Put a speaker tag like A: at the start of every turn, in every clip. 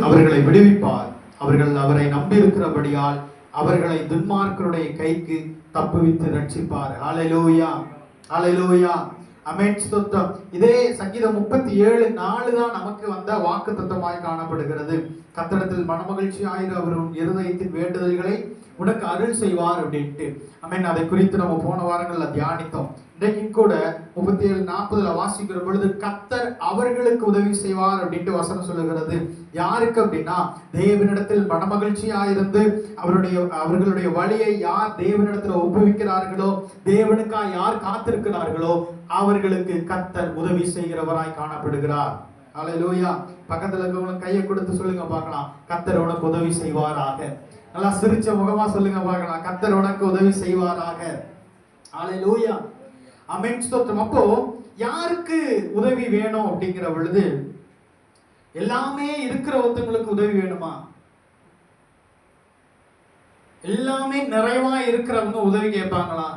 A: அவர்களை விடுவிப்பார். அவர்கள் அவரை நம்பியிருக்கிறபடியால் அவர்களை துன்மார்க்கருடைய கைக்கு தப்புவித்து ரட்சிப்பார். ஹல்லேலூயா, ஹல்லேலூயா, ஆமென், ஸ்தோத்திரம். இதே சங்கீதம் 37:4 தான் நமக்கு வந்த வாக்கு தத்தமாய் காணப்படுகிறது. கர்த்தரிடத்தில் மனமகிழ்ச்சி ஆயிரு, அவர் உன் இருதயத்தின் வேண்டுதல்களை உனக்கு அருள் செய்வார் அப்படின்ட்டு. ஆமென். அதை குறித்து நம்ம போன வாரங்கள்ல தியானித்தோம். இன்றைக்கும் கூட 37:40 வாசிக்கிற பொழுது கர்த்தர் அவர்களுக்கு உதவி செய்வார் அப்படின்ட்டு வசனம் சொல்லுகிறது. யாருக்கு அப்படின்னா, தேவனிடத்தில் மனமகிழ்ச்சியாயிருந்து அவர்களுடைய வழியை யார் தேவனிடத்தில் ஒப்புவிக்கிறார்களோ, தேவனுக்காக யார் காத்திருக்கிறார்களோ அவர்களுக்கு கர்த்தர் உதவி செய்கிறவராய் காணப்படுகிறார். ஹல்லேலூயா. பக்கத்துல இருக்கவங்க கையை கொடுத்து சொல்லுங்க பார்க்கலாம், கர்த்தர் உனக்கு உதவி செய்வாராக. நல்லா சிரிச்ச முகமா சொல்லுங்க பார்க்கலாம், கர்த்தர் உனக்கு உதவி செய்வாராக. ஹல்லேலூயா, ஆமென், ஸ்தோத்திரம். அப்போ யாருக்கு உதவி வேணும் அப்படிங்கிற பொழுது, எல்லாமே இருக்கிற ஒருத்தங்களுக்கு உதவி வேணுமா? எல்லாமே நிறைவா இருக்கிறவங்க உதவி கேட்பாங்களா?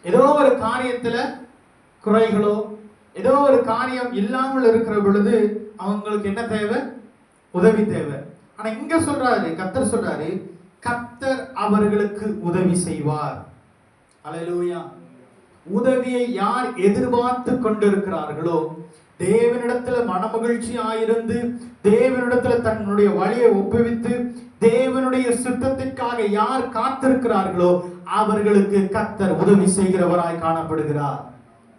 A: ஏதோ ஒரு காரியத்துல குறைகளோ, ஏதோ ஒரு காரியம் இல்லாமல் இருக்கிற பொழுது அவங்களுக்கு என்ன தேவை? உதவி தேவை. ஆனா இங்க சொல்றாரு, கர்த்தர் சொல்றாரு, கர்த்தர் அவர்களுக்கு உதவி செய்வார். ஹல்லேலூயா. உதவியை யார் எதிர்பார்த்து கொண்டிருக்கிறார்களோ, தேவனிடத்துல மனமகிழ்ச்சி ஆயிருந்து தேவனிடத்துல தன்னுடைய வழியை ஒப்புவித்து தேவனுடைய சித்தத்திற்காக யார் காத்திருக்கிறார்களோ அவர்களுக்கு கர்த்தர் உதவி செய்கிறவராய் காணப்படுகிறார்.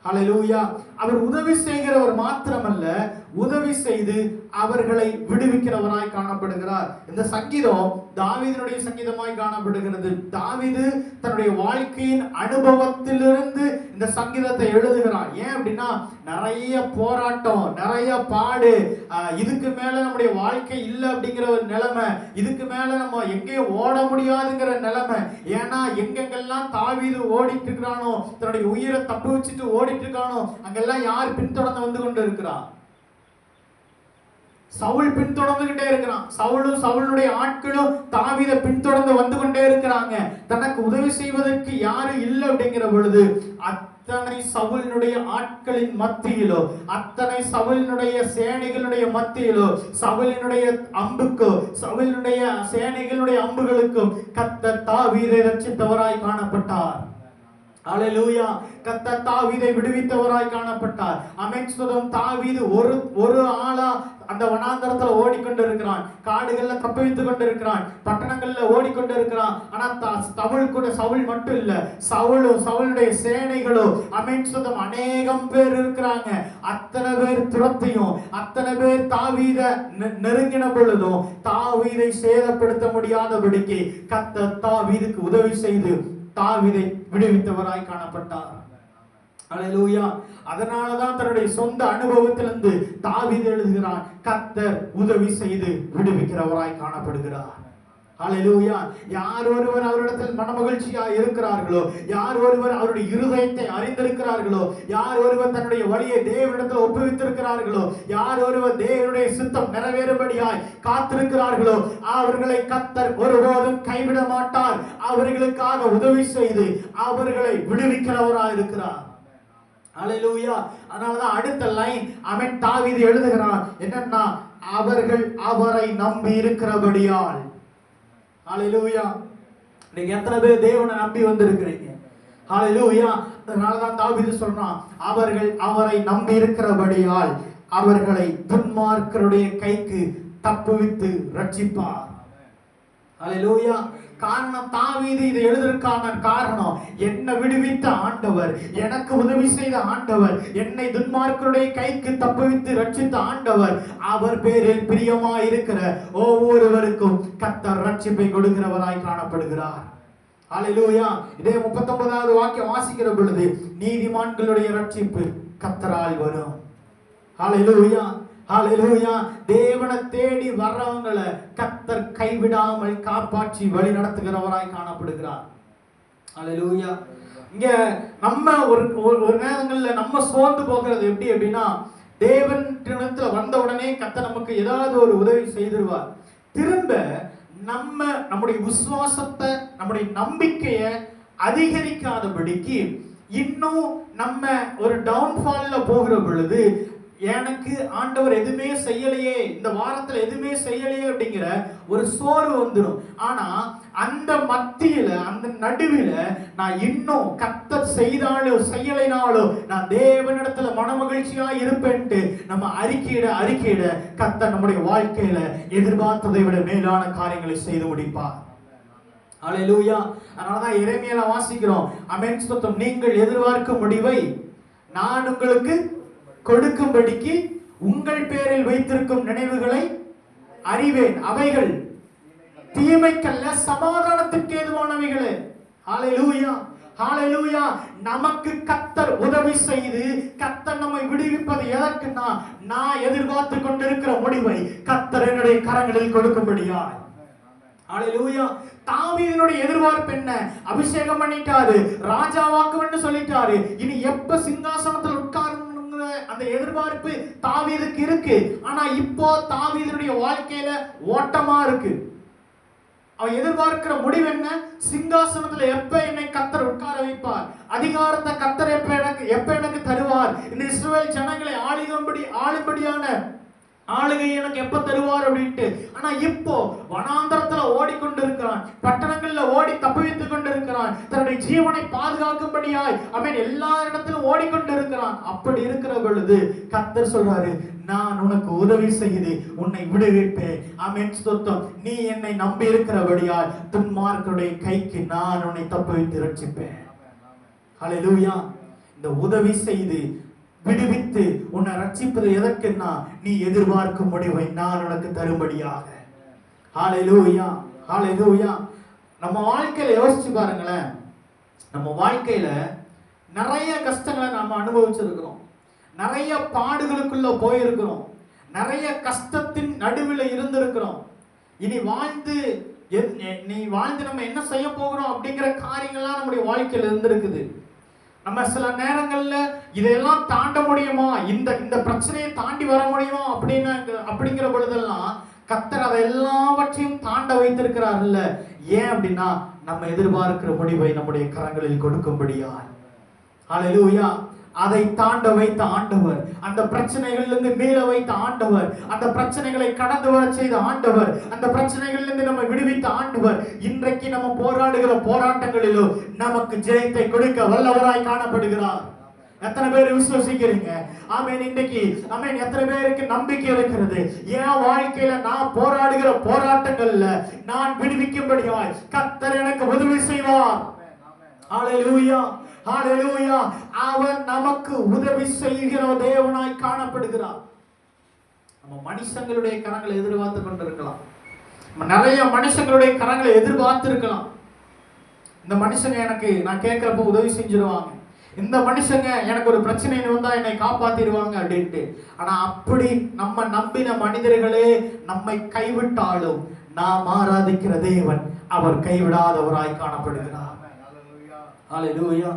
A: ஹல்லேலூயா. அவர் உதவி செய்கிறவர் மாத்திரமல்ல, உதவி செய்து அவர்களை விடுவிக்கிறவராய் காணப்படுகிறார். இந்த சங்கீதம் தாவீதினுடைய சங்கீதமாய் காணப்படுகிறது. தாவீது தன்னுடைய வாழ்க்கையின் அனுபவத்திலிருந்து இந்த சங்கீதத்தை எழுதுகிறார். ஏன் அப்படின்னா, நிறைய போராட்டம், நிறைய பாடு, இதுக்கு மேல நம்முடைய வாழ்க்கை இல்லை அப்படிங்கிற ஒரு நிலைமை, இதுக்கு மேல நம்ம எங்கேயும் ஓட முடியாதுங்கிற நிலைமை. ஏன்னா எங்கெங்கெல்லாம் தாவீது ஓடிட்டு இருக்கிறானோ, தன்னுடைய உயிரை தப்பு வச்சுட்டு ஓடிட்டு இருக்கானோ, அங்கெல்லாம் யார் பின்தொடர்ந்து வந்து கொண்டு இருக்கிறார்? சவுல் பின்தொடர்ந்துகிட்டே இருக்கிறான். சவுலும் சவுளுடைய ஆட்களும் தாவீதை பின்தொடர்ந்து வந்து கொண்டே இருக்கிறாங்க. தனக்கு உதவி செய்வதற்கு யாரும் இல்லை அப்படிங்கிற பொழுது, அத்தனை சவுலினுடைய ஆட்களின் மத்தியிலோ, அத்தனை சவுலினுடைய சேனைகளுடைய மத்தியிலோ, சவுலினுடைய அம்புக்கோ, சவுலினுடைய சேனைகளுடைய அம்புகளுக்கும் கர்த்தர் தாவீதை ரட்சித்தவராய் காணப்பட்டார். ஹல்லேலூயா. கர்த்தர் தாவீதை விடுவித்தவராய் காணப்பட்டார். ஆமென், ஸ்தோத்திரம். தாவீது ஒரு ஆளா அந்த வனாந்தரத்துல ஓடிக்கொண்டு இருக்கிறான், காடுகள்ல தப்பித்து கொண்டு இருக்கிறான், பட்டணங்கள்ல ஓடிக்கொண்டு இருக்கிறான். ஆனா சவுல் மட்டும் இல்ல, சவுலும் சவுளுடைய சேனைகளும், ஆமென், ஸ்தோத்திரம், அநேகம் பேர் இருக்கிறாங்க. அத்தனை பேர் துரத்தியும் அத்தனை பேர் தாவீதை நெருங்கின பொழுதும் தாவீதை சேதப்படுத்த முடியாதபடிக்கு கர்த்தர் தாவீதுக்கு உதவி செய்து தாவீதை விடுவித்தவராய் காணப்பட்டார். ஹல்லேலூயா. அதனாலதான் தன்னுடைய சொந்த அனுபவத்திலிருந்து தாவீது எழுதுகிறான், கர்த்தர் உதவி செய்து விடுவிக்கிறவராய் காணப்படுகிறார். ஹல்லேலூயா. யார் ஒருவர் அவரிடத்தில் மனமகிழ்ச்சியா இருக்கிறார்களோ, யார் ஒருவர் அவருடைய இருதயத்தை அறிந்திருக்கிறார்களோ, யார் ஒருவர் தன்னுடைய வழியை தேவனிடத்தில் ஒப்புவித்திருக்கிறார்களோ, யார் ஒருவர் தேவனுடைய சித்தம் நிறைவேறும்படியாய் காத்திருக்கிறார்களோ, அவர்களை கர்த்தர் ஒருபோதும் கைவிட மாட்டார். அவர்களுக்காக உதவி செய்து அவர்களை விடுவிக்கிறவராய் இருக்கிறார். ஹல்லேலூயா. அதனாலதான் அடுத்த லைன் அவன் தாவீது எழுதுகிறான், என்னன்னா, அவர்கள் அவரை நம்பி இருக்கிறபடியால். ஹல்லேலூயா. நீங்க எத்தனை பேர் தேவனை நம்பி வந்திருக்கிறீங்க? ஹல்லேலூயா. அதனாலதான் தாவீது சொல்றான், அவர்கள் அவரை நம்பி இருக்கிறபடியால் அவர்களை துன்மார்க்கருடைய கைக்கு தப்புவித்து ரட்சிப்பார். ஹல்லேலூயா. காரணம், தாவீது இதை எழுதுவதற்கான காரணம், என்னை விடுவித்த ஆண்டவர், எனக்கு உதவி செய்த ஆண்டவர், என்னை துன்மார்க்கருடைய கைக்கு தப்புவித்து ரட்சித்த ஆண்டவர், அவர் பேரில் பிரியமாய் இருக்கிற ஒவ்வொருவருக்கும் கர்த்தர் ரட்சிப்பை கொடுக்கிறவராய் காணப்படுகிறார். ஹல்லேலூயா. இதே 39வது வாக்கியம் வாசிக்கிற பொழுது, நீதிமான்களுடைய ரட்சிப்பு கர்த்தரால் வரும். ஹல்லேலூயா, ஹல்லேலூயா. தேவனை தேடி வர்றவங்களை கர்த்தர் கைவிடாமல் காப்பாற்றி வழி நடத்துகிறவராய் காணப்படுகிறார். ஹல்லேலூயா. இங்க நம்ம ஒரு நேரங்கள்ல நம்ம சோர்ந்து போகிறது எப்படி அப்படின்னா, தேவனிடத்துல வந்த உடனே கர்த்தர் நமக்கு ஏதாவது ஒரு உதவி செய்திருவார். திரும்ப நம்முடைய விசுவாசத்தை, நம்முடைய நம்பிக்கையை அதிகரிக்காதபடிக்கு இன்னும் நம்ம ஒரு டவுன்ஃபால்ல போகிற பொழுது எனக்கு ஆண்டவர் எதுவுமே செய்யலையே, இந்த வாரத்துல எதுவுமே செய்யலையே அப்படிங்கிற ஒரு சோர்வு வந்துடும். ஆனா அந்த மத்தியில, அந்த நடுவில் நான் இன்னும் கர்த்தர் செய்தாலும் செய்யலைனாலும் நான் தேவனிடத்துல மனமகிழ்ச்சியா இருப்பேன்ட்டு நம்ம அறிக்கையிட கர்த்தர் நம்முடைய வாழ்க்கையில எதிர்பார்த்ததை விட மேலான காரியங்களை செய்து முடிப்பார். அல்லேலூயா. அதனாலதான் எரேமியால வாசிக்கிறோம், ஆமென் ஸ்தோத்திரம், நீங்கள் எதிர்பார்க்கும் முடிவை நான் உங்களுக்கு கொடுக்கும்படிக்கு உங்கள் பேரில் வைத்திருக்கும் நினைவுகளை அறிவேன், அவைகள் தீமைக்கல்ல சமாதானத்திற்கு ஏதுவானவைகளே. ஹல்லேலூயா, ஹல்லேலூயா. நமக்கு கர்த்தர் உதவி செய்து கர்த்தர் நம்மை விடுவிப்பது எதற்குன்னா, நான் எதிர்பார்த்து கொண்டிருக்கிற முடிவை கர்த்தர் என்னுடைய கரங்களில் கொடுக்கும்படியா. ஹல்லேலூயா. தாவீதினுடைய எதிர்பார்ப்பு என்ன? அபிஷேகம் பண்ணிட்டாரு, ராஜாவாக்குன்னு சொல்லிட்டாரு, இனி எப்ப சிங்காசனத்தில் உட்கார்ந்து அந்த எதிர்பார்ப்பு தாவீதுக்கு இருக்கு. ஆனா இப்போ தாவீதுடைய வாழ்க்கையில ஓட்டமா இருக்கு. அவன் எதிர்பார்க்கிற முடிவு என்ன? சிங்காசனத்துல எப்ப என்னை கர்த்தர் உட்கார வைப்பார், அதிகாரத்தை கர்த்தர் எப்ப எனக்கு தருவார், இந்த இஸ்ரவேல் ஜனங்களை ஆளும்படியான ஆளுகை எனக்கு எப்ப தருவார் அப்படின்ட்டு. ஆனா இப்போ வனாந்தரத்துல ஓடிக்கொண்டிருக்கிறான், பட்டணங்கள்ல ஓடி தப்பித்துக் கொண்டிருக்கிறான், தன்னுடைய ஜீவனை பாதுகாக்கும்படியாய் அவன் எல்லா இடத்திலும் ஓடிக்கொண்டிருக்கிறான். அப்படி இருக்கிற பொழுது கர்த்தர் சொல்றாரு, நான் உனக்கு உதவி செய்து உன்னை விடுவிப்பேன். ஆமென் ஸ்தோத்திரம். நீ என்னை நம்பி இருக்கிறபடியால் துன்மார்க்கருடைய கைக்கு நான் உன்னை தப்புவித்து ரட்சிப்பேன். ஹல்லேலூயா. இந்த உதவி செய்து விடுவித்து உன்னை ரட்சிப்பது எதற்குன்னா, நீ எதிர்பார்க்கும் முடிவை நான் உனக்கு தரும்படியாக. ஹல்லேலூயா, ஹல்லேலூயா. நம்ம வாழ்க்கையில யோசிச்சு பாருங்களேன், நம்ம வாழ்க்கையில நிறைய கஷ்டங்களை நாம அனுபவிச்சிருக்கிறோம், நிறைய பாடுகளுக்குள்ள போயிருக்கிறோம், நிறைய கஷ்டத்தின் நடுவில் இருந்திருக்கிறோம். இனி வாழ்ந்து நம்ம என்ன செய்ய போகிறோம் அப்படிங்கிற காரியங்கள்லாம் நம்முடைய வாழ்க்கையில இருந்திருக்குது. நம்ம சில நேரங்கள்ல இதெல்லாம் தாண்ட முடியுமா, இந்த பிரச்சனையை தாண்டி வர முடியுமா அப்படிங்கிற பொழுதெல்லாம் கர்த்தர் அதை எல்லாவற்றையும் தாண்ட வைத்திருக்கிறார்ல. ஏன் அப்படின்னா, நம்ம எதிர்பார்க்கிற முடிவை நம்முடைய கரங்களில் கொடுக்கும்படியா. ஹல்லேலூயா. அதை தாண்ட வைத்த ஆண்டவர், அந்த பிரச்சனைகளிலிருந்து மீள வைத்த ஆண்டவர், அந்த பிரச்சனைகளை கடந்து வர செய்த ஆண்டவர், அந்த பிரச்சனைகளிலிருந்து நம்ம விடுவித்த ஆண்டவர், இன்றைக்கு நம்ம போராடுகிற போராட்டங்களிலோ நமக்கு ஜெயத்தை கொடுக்க வல்லவராய் காணப்படுகிறார். எத்தனை பேர் விசுவாசிக்கிறீங்க? ஆமென். இன்னைக்கு ஆமென். எத்தனை பேருக்கு நம்பிக்கை இருக்கிறது? என் வாழ்க்கையில நான் போராடுகிற போராட்டங்கள்ல நான் விடுவிக்கும்படியாய் கர்த்தர் எனக்கு உதவி செய்வார். ஹல்லேலூயா, ஹல்லேலூயா. அவர் நமக்கு உதவி செய்கிற தேவனாய் காணப்படுகிறார். நம்ம மனுஷங்களுடைய கரங்களை எதிர்பார்த்து கொண்டிருக்கலாம், நிறைய மனுஷங்களுடைய கரங்களை எதிர்பார்த்து இருக்கலாம். இந்த மனுஷங்க எனக்கு நான் கேட்கிறப்ப உதவி செஞ்சிருவாங்க, இந்த மனுஷங்க எனக்கு ஒரு பிரச்சனை வந்தா என்னை காப்பாத்திடுவாங்க அப்படின்ட்டு. ஆனா அப்படி நம்ம நம்பின மனிதர்களே நம்மை கைவிட்டாலும் நாம் ஆராதிக்கிற தேவன் அவர் கைவிடாதவராய் காணப்படுகிறார். ஹல்லேலூயா,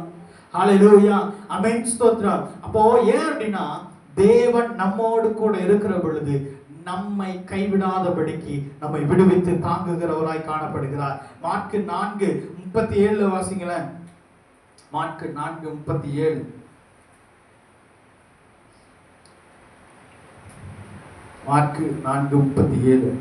A: ஹல்லேலூயா. ஆமென் ஸ்தோத்திரம். அப்போ ஏன் அப்படின்னா, தேவன் நம்மோடு கூட இருக்கிற பொழுது நம்மை கைவிடாதபடிக்கு நம்மை விடுவித்து தாங்குகிறவராய் காணப்படுகிறார். மார்க்கு 4:37 வாசிங்களேன். மார்க்கு 4:37. மார்க்கு 4:37.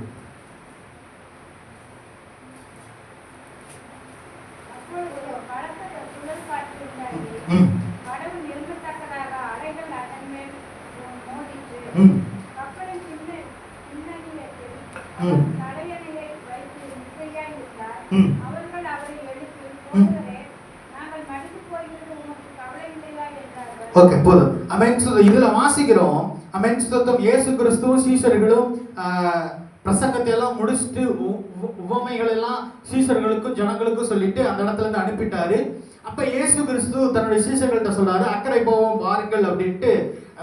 A: ஓகே, போதும். ஆமென். இதுல வாசிக்கிறோம், ஆமென் ஸ்தோத்திரம், இயேசு கிறிஸ்து சீஷர்களும் பிரசங்கத்தை எல்லாம் முடிச்சுட்டு உவமைகள் எல்லாம் சீஷர்களுக்கும் ஜனங்களுக்கும் சொல்லிட்டு அந்த இடத்துல இருந்து அனுப்பிட்டாரு. அப்ப இயேசு கிறிஸ்து தன்னுடைய சீஷர்கள்ட்ட சொல்றாரு, அக்கறை போவோம் வாருங்கள் அப்படின்ட்டு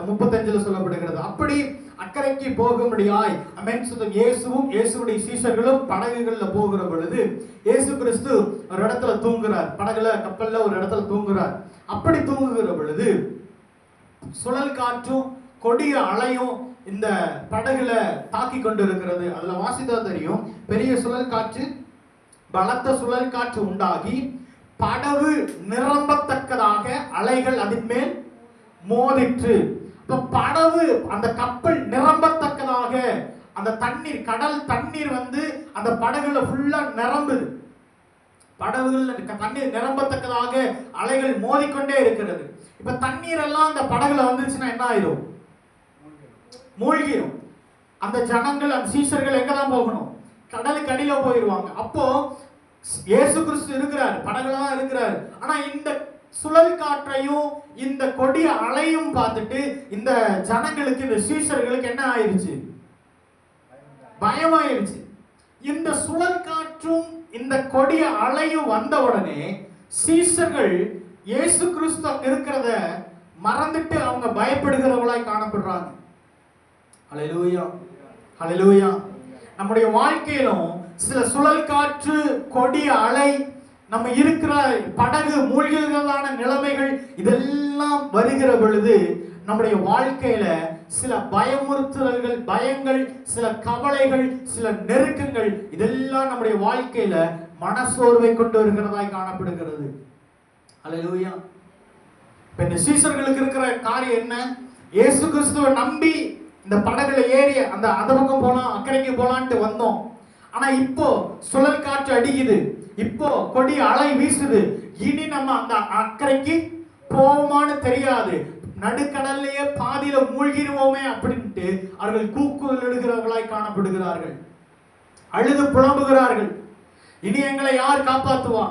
A: 35 சொல்லப்படுகிறது. அப்படி அக்கறைக்கு போகும்படியாய் ஆமென் ஸ்தோத்திரம், இயேசுவும் இயேசுவுடைய சீஷர்களும் படகுகள்ல போகிற பொழுது இயேசு கிறிஸ்து ஒரு இடத்துல தூங்குறார், படகுல கப்பல்ல ஒரு இடத்துல தூங்குறார். அப்படி தூங்குகிற பொழுது சுழல் காற்றும் கொடிய அலையும் இந்த படகுல தாக்கி கொண்டு இருக்கிறது. அதுல வாசித்தா தெரியும், பெரிய சுழல் காற்று, பலத்த சுழல் காற்று உண்டாகி படகு நிரம்பத்தக்கதாக அலைகள் அதன் மேல் மோதிற்று. இப்ப படகு அந்த கப்பல் நிரம்பத்தக்கதாக அந்த தண்ணீர், கடல் தண்ணீர் வந்து அந்த படகுல ஃபுல்லா நிரம்புது. படகுகள் தண்ணீர் நிரம்பத்தக்கதாக அலைகள் மோதிக்கொண்டே இருக்கிறது. இப்ப தண்ணீர் எல்லாம் அந்த படகுல வந்துச்சுன்னா என்ன ஆயிரும்? மூழ்கிடும். அந்த ஜனங்கள், அந்த சீஷர்கள் எங்க தான் போகணும்? கடலுக்கு அடியில போயிடுவாங்க. அப்போ இயேசு கிறிஸ்து இருக்கிறார், படகுல தான் இருக்கிறார். ஆனா இந்த சுழல் காற்றையும் இந்த கொடிய அலையும் பார்த்துட்டு இந்த ஜனங்களுக்கு, இந்த சீஷர்களுக்கு என்ன ஆயிருச்சு? பயமாயிருச்சு. இந்த சுழல் காற்றும் இந்த கொடிய அலையும் வந்த உடனே சீஷர்கள் இயேசு கிறிஸ்து இருக்கிறத மறந்துட்டு அவங்க பயப்படுகிறவர்களாய் காணப்படுறாங்க. ஹல்லேலூயா, ஹல்லேலூயா. நம்முடைய வாழ்க்கையிலும் சில சுழல் காற்று, கொடிய அலை, நம்ம இருக்கிற படகு மூழ்கிகளான நிலைமைகள் இதெல்லாம் வருகிற பொழுது நம்முடைய வாழ்க்கையில சில பயமுறுத்தல்கள், பயங்கள், சில கவலைகள், சில நெருக்கங்கள் இதெல்லாம் நம்முடைய வாழ்க்கையில மனசோர்வை கொண்டு வருகிறதாய் காணப்படுகிறது. ஹல்லேலூயா. இப்ப இந்த சீஷர்களுக்கு இருக்கிற காரியம் என்ன? இயேசு கிறிஸ்துவை நம்பி இந்த படகுல ஏறி அந்த பக்கம் போலாம், அக்கறைக்கு போலான்ட்டு வந்தோம். ஆனா இப்போ சுழல் காற்று அடிக்குது, இப்போ கொடி அலை வீசுது. இனி நம்ம அந்த அக்கறைக்கு போவோமான்னு தெரியாது, நடுக்கடல்லையே பாதியில மூழ்கிடுவோமே அப்படின்ட்டு அவர்கள் கூக்குரல் இடுகிறவர்களாய் காணப்படுகிறார்கள். அழுது புலம்புகிறார்கள். இனி எங்களை யார் காப்பாத்துவா?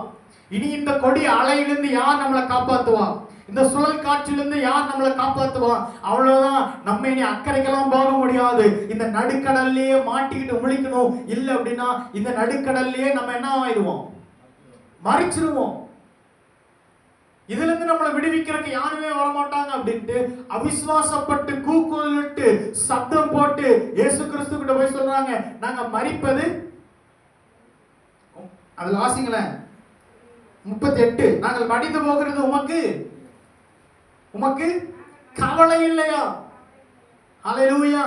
A: இனி இந்த கொடி அலையிலிருந்து யார் நம்மளை காப்பாத்துவா? இந்த சுழல் காற்றிலிருந்து யார் நம்மளை காப்பாத்துவா? அவ்வளவுதான், நம்ம இனி அக்கறைக்கெல்லாம் போக முடியாது. இந்த நடுக்கடல்லையே மாட்டிக்கிட்டு முழிக்கணும். இல்லை அப்படின்னா இந்த நடுக்கடல்லையே நம்ம என்ன ஆயிடுவோம்? மறிச்சிருவோம். இதுல இருந்து நம்மளை விடுவிக்கிறதுக்கு யாருமே வரமாட்டாங்க அப்படின்ட்டு அவிசுவாசப்பட்டு கூக்குரலிட்டு சத்தம் போட்டு இயேசு கிறிஸ்து கிட்ட போய் சொல்றாங்க, நாங்க மரிப்பது, அதுல வாசிங்களேன் 38, நாங்கள் மடிந்து போகிறது உமக்கு கவலை இல்லையா? ஹல்லேலூயா.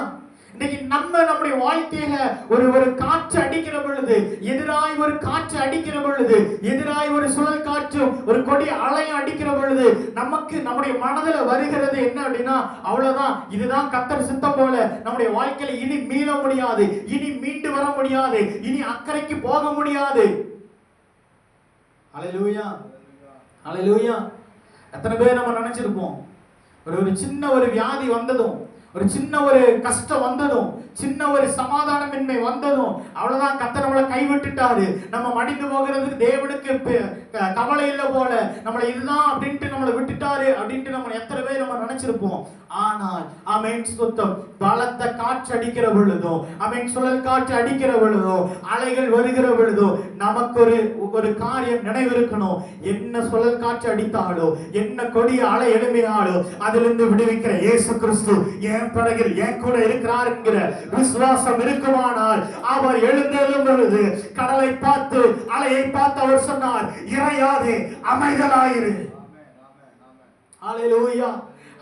A: இன்னைக்கு நம்முடைய வாழ்க்கையில ஒரு காற்று அடிக்கிற பொழுது, எதிராய் ஒரு காற்று அடிக்கிற பொழுது, எதிராய் ஒரு சுழல் காற்று, ஒரு கொடி அலையும் அடிக்கிற பொழுது நமக்கு நம்முடைய மனதில் வருகிறது என்ன அப்படின்னா, அவ்வளவுதான், இதுதான் கர்த்தர் சித்தம் போல. நம்முடைய வாழ்க்கையில இனி மீள முடியாது, இனி மீண்டு வர முடியாது, இனி அக்கறைக்கு போக முடியாது. ஹல்லேலூயா, ஹல்லேலூயா. எத்தனை பேர் நம்ம நினைச்சிருப்போம், ஒரு சின்ன ஒரு வியாதி வந்ததும், ஒரு சின்ன ஒரு கஷ்டம் வந்ததும், சின்ன ஒரு சமாதானமின்மை வந்ததும், அவ்வளவுதான், கர்த்தர் நம்மளை கைவிட்டுட்டாரு, நம்ம மடிந்து போகிறதுக்கு தேவனுக்கு கவலை இல்லை போல, நம்மளை இதுதான் அப்படின்ட்டு நம்மளை விட்டுட்டாரு அப்படின்ட்டு நம்ம எத்தனை பேர் நம்ம நினைச்சிருப்போம். ஆனால் ஆமென், சுத்தம், பலத்த காற்று அடிக்கிற பொழுதோ, ஆமென், சுழல் காற்று அடிக்கிற பொழுதோ, அலைகள் வருகிற பொழுதோ நமக்கு ஒரு காரியம் நினைவிருக்கணும். என்ன சுழல் காற்று அடித்தாலோ, என்ன கொடிய அலை எழும்பினாலோ அதிலிருந்து விடுவிக்கிற இயேசு கிறிஸ்து என் படகில் என் கூட இருக்கிறார் என்கிற விசுவாசம் இருக்குமானால், அவர் எழுந்தெழும் பொழுது கடலை பார்த்து, அலையை பார்த்து அவர் சொன்னார், இறையாதே, அமைதலாயிரு. ஹல்லேலூயா,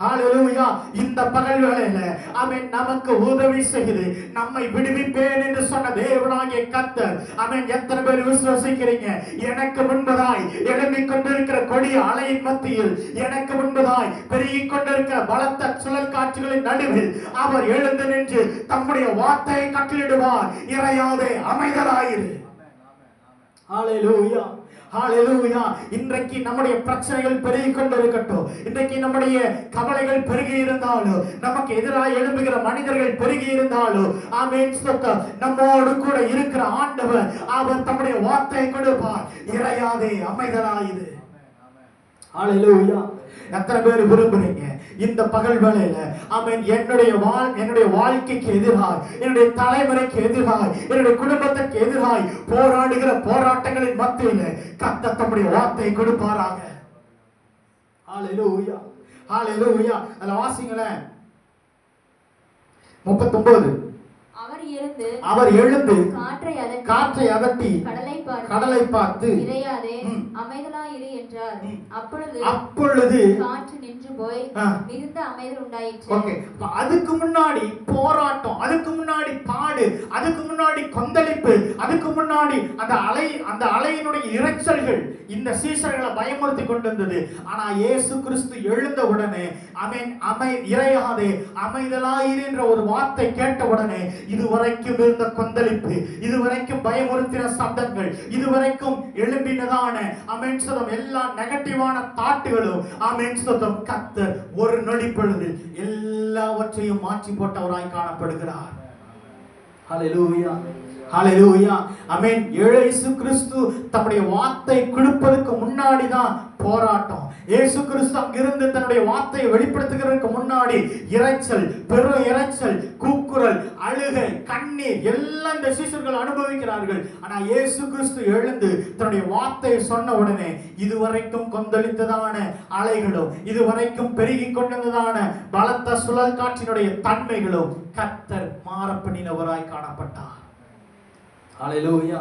A: ஹல்லேலூயா. இந்த பகல் வேளையில ஆமென் நமக்கு உதவி செய்து நம்மை விடுவிப்பேன் என்று சொன்ன தேவனாகிய கர்த்தர், ஆமென், எத்தனை பேர் விசுவாசிக்கிறீங்க? எனக்கு முன்பதாய் எழும்பிக் கொண்டிருக்கிற கொடிய அலையின் மத்தியில், எனக்கு முன்பதாய் பெருகிக் கொண்டிருக்கிற பலத்த சுழல் காற்றுகளின் நடுவில் அவர் எழுந்து நின்று தம்முடைய வார்த்தையை கட்டளிடுவார், இறையாதே, அமைதலாயிரு. ஹல்லேலூயா, ஹல்லேலூயா. இன்றைக்கு நம்முடைய பிரச்சனைகள் பெருகிக் கொண்டிருக்கட்டும், இன்றைக்கு நம்முடைய கவலைகள் பெருகி இருந்தாலும், நமக்கு எதிராக எழும்புகிற மனிதர்கள் பெருகி இருந்தாலும், ஆமென், ஸ்தோத்திரம், நம்மோடு கூட இருக்கிற ஆண்டவர் அவர் தம்முடைய வார்த்தையை கொடுப்பார், இறையாதே, அமைதலாயிரு. ஹல்லேலூயா. எத்தனை பேர் விரும்புறீங்க இந்த பகல் வேளையில, ஆமென், என்னுடைய வாழ்க்கைக்கு எதிராய், என்னுடைய தலைமுறைக்கு எதிராய், என்னுடைய குடும்பத்துக்கு எதிராய் போராடுகிற போராட்டங்களின் மத்தியில கர்த்தர் தம்முடைய வார்த்தையை கொடுப்பாராக. ஹல்லேலூயா, ஹல்லேலூயா. அத வாசிங்களேன் 39. அவர் எழுந்து காற்றை அதட்டி கடலை பார்த்து
B: இறையாதே, அமைதலாயிரு என்றார்.
A: அப்பொழுது
B: காற்று நின்று போய் மிகுந்த அமைதல் உண்டாயிற்று.
A: ஓகே, அதுக்கு முன்னாடி போராட்டம், அதுக்கு முன்னாடி பாடு, அதுக்கு முன்னாடி கொந்தளிப்பு, கொந்தளிப்பு, அதுக்கு முன்னாடி அந்த அலையினுடைய இரைச்சல்கள் இந்த சீஷர்களை பயமுறுத்தி கொண்டிருந்தது. ஆனா இயேசு கிறிஸ்து எழுந்த உடனே இறையாதே அமைதலாயிரு என்ற ஒரு வார்த்தை கேட்ட உடனே இதுவரைக்கும் இருந்த கொந்தளிப்பு, இதுவரைக்கும் பயமுறுத்தின சப்தங்கள், இதுவரைக்கும் எழும்பினதான எல்லா நெகட்டிவான தாட்டுகளும் கர்த்தர் ஒரு நொடி பொழுதில் எல்லாவற்றையும் மாற்றி போட்டவராய் காணப்படுகிறார். ஹல்லேலூயா, ஹல்லேலூயா, ஆமென். இயேசு கிறிஸ்து தம்முடைய வார்த்தை கொடுப்பதற்கு முன்னாடி தான் போராட்டம். இயேசு கிறிஸ்து அங்கிருந்து தன்னுடைய வார்த்தையை வெளிப்படுத்துகிறதுக்கு முன்னாடி இரைச்சல், பெரும் இரைச்சல், கூக்குரல், அழுகை, கண்ணீர் எல்லாம் இந்த சீஷர்கள் அனுபவிக்கிறார்கள். ஆனா இயேசு கிறிஸ்து எழுந்து தன்னுடைய வார்த்தையை சொன்ன உடனே இதுவரைக்கும் கொந்தளித்ததான அலைகளும், இதுவரைக்கும் பெருகி கொண்டதான பலத்த சுழல் காற்றினுடைய தன்மைகளும் கர்த்தர் மாறப்பண்ணினவராய் காணப்பட்டார். ஹல்லேலூயா,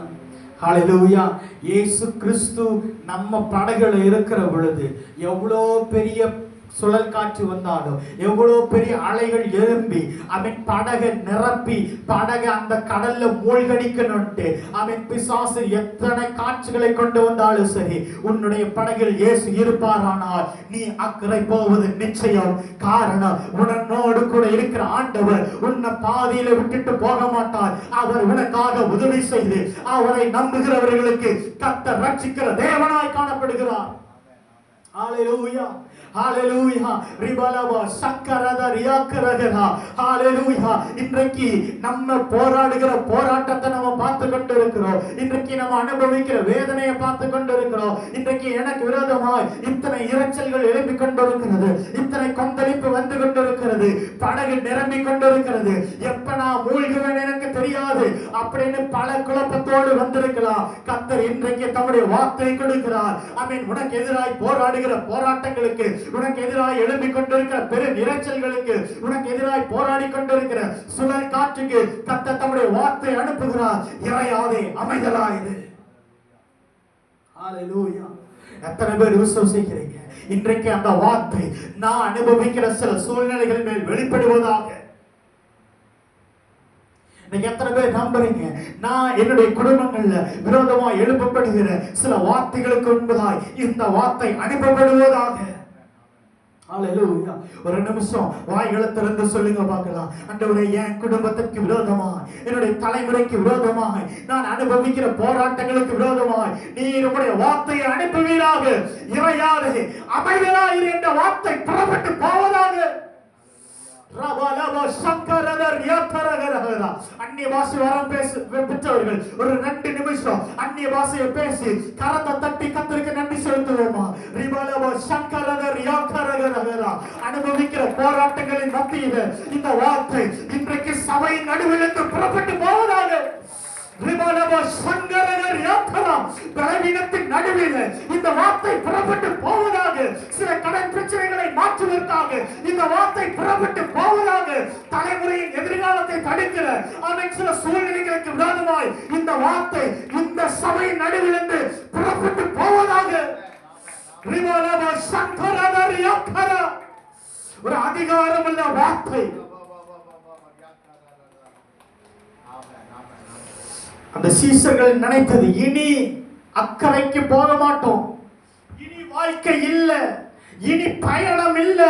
A: ஹல்லேலூயா. இயேசு கிறிஸ்து நம்ம படகுல இருக்கிற பொழுது எவ்வளோ பெரிய சுழல் காற்று வந்தாலும், எவ்வளோ பெரிய அலைகள் எழும்பி அவன் படகை நிரப்பி படகை அந்த கடல்ல மூழ்கடிக்கணும்ட்டு அவன் பிசாசு எத்தனை காட்சிகளை கொண்டு வந்தாலும் சரி, உன்னுடைய படகில் இயேசு இருப்பாரானால் நீ அக்கறை போவது நிச்சயம். காரணம், உன்னோடு கூட இருக்கிற ஆண்டவர் உன்னை பாதியில விட்டுட்டு போக மாட்டார். அவர் உனக்காக உதவி செய்து அவரை நம்புகிறவர்களுக்கு கர்த்தர் ரட்சிக்கிற தேவனாய் காணப்படுகிறார். ஹல்லேலூயா, ஹல்லேலூயா. ரிபலவா சக்கரத ரியாக்கரகா. ஹல்லேலூயா. இன்றைக்கு நம்ம போராடுகிற போராட்டத்தை நம்ம பார்த்து கொண்டு இருக்கிறோம். இன்றைக்கு நம்ம அனுபவிக்கிற வேதனையை பார்த்து கொண்டு இருக்கிறோம். இன்றைக்கு எனக்கு விரோதமாய் இத்தனை இரைச்சல்கள் எழுப்பி கொண்டிருக்கிறது, இத்தனை கொந்தளிப்பு வந்து கொண்டிருக்கிறது, படகு நிரம்பி கொண்டிருக்கிறது, எப்ப நான் மூழ்குவேன் எனக்கு தெரியாது அப்படின்னு பல குழப்பத்தோடு வந்திருக்கலாம். கர்த்தர் இன்றைக்கு தம்முடைய வார்த்தை கொடுக்கிறார். ஆமென். உனக்கு எதிராய் போராடுகிற போராட்டங்களுக்கு, உனக்கு எதிராய் எழும்பிக் கொண்டிருக்கிற பெரும் இரைச்சல்களுக்கு, உனக்கு எதிராய் போராடி கொண்டிருக்கிற சுழல் காற்றுக்கு கர்த்தர் தம்முடைய வார்த்தை அனுப்புகிறார். இறையாதே, அமைதலாயிரு. ஹல்லேலூயா. எத்தனை பேர் விசுவாசிக்கிறீங்க? இன்றைக்கு அந்த வார்த்தை நான் அனுபவிக்கிற சில சூழ்நிலைகள் மேல் வெளிப்படுவதாக. எத்தனை பேர் நம்புறீங்க? நான் என்னுடைய குடும்பங்கள்ல விரோதமா எழுப்பப்படுகிற சில வார்த்தைகளுக்கு முன்பதாய் இந்த வார்த்தை அனுப்பப்படுவதாக. ஹல்லேலூயா. ஒரு நிமிஷம் வாய்களை திறந்து சொல்லுங்க பார்க்கலாம். ஆண்டவரே, என் குடும்பத்திற்கு விரோதமாய், என்னுடைய தலைமுறைக்கு விரோதமாய், நான் அனுபவிக்கிற போராட்டங்களுக்கு விரோதமாய் நீர் உம்முடைய வார்த்தையை அனுப்புவீராக. இறையாதே, அமைதலாயிரு என்ற வார்த்தை புறப்பட்டு போவதாக. அந்நிய பாஷை வரம் பெற்றவர்கள் ஒரு 2 நிமிஷம் அந்நிய பாஷையை பேசி கரத்தை தட்டி கர்த்தருக்கு நன்றி செலுத்துவோமா? அனுபவிக்கிற போராட்டங்களின் மத்தியில் இந்த வார்த்தை இன்றைக்கு சபை நடுவில் இருந்து புறப்பட்டு போவதாக. பலவீனத்தின் நடுவில் இந்த வார்த்தை புறப்பட்டு போவதாக. சில கடன் பிரச்சனைகளை மாற்றுவதற்காக இந்த வார்த்தை புறப்பட்டு போவதாக. தலைமுறையின் எதிர்காலத்தை தடுக்கிற சில சூழ்நிலைகளுக்கு விரோதமாய் இந்த வார்த்தை இந்த சபை நடுவில் இருந்து புறப்பட்டு போவதாக. ஒரு அதிகாரம் உள்ள வார்த்தை. அந்த சீஷர்கள் நினைத்தது, இனி அக்கறைக்கு போக மாட்டோம், இனி வாழ்க்கை இல்ல, இனி பயணம் இல்ல,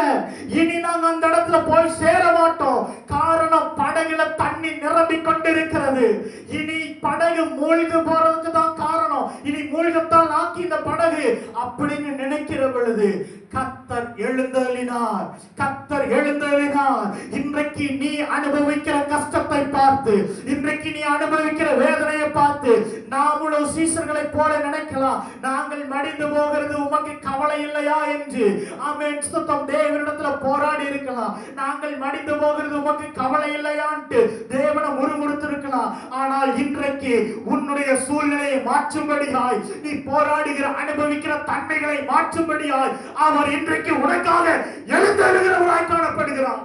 A: இனி நாங்க அந்த இடத்துல போய் சேர மாட்டோம். காரணம், படகுல தண்ணி நிரம்பி கொண்டிருக்கிறது. இனி படகு மூழ்கு போறதுக்கு தான் காரணம், இனி மூழ்கத்தான் ஆக்கி இந்த படகு அப்படின்னு நினைக்கிற பொழுது கர்த்தர் எழுந்தருளினார். கர்த்தர் எழுந்தருளினார். இன்றைக்கு நீ அனுபவிக்கிற கஷ்டத்தை பார்த்து, இன்றைக்கு நீ அனுபவிக்கிற வேதனையை பார்த்து நாமும் சீஷர்களை போல நினைக்கலாம், நாங்கள் மடிந்து போகிறது உமக்கு கவலை இல்லையா என்று. ஆமென். ஸ்தோத்திரம். தேவனிடத்துல போராடி இருக்கலாம், நாங்கள் மடிந்து போகிறது உமக்கு கவலை இல்லையான்ட்டு தேவனை முறுமுறுத்து இருக்கலாம். ஆனால் இன்றைக்கு உன்னுடைய சூழ்நிலையை மாற்றும்படியாய், நீ போராடுகிற அனுபவிக்கிற தன்மைகளை மாற்றும்படியாய் அவர் இன்றைக்கு உனக்காக எழுந்தருகிறவராய் காணப்படுகிறார்.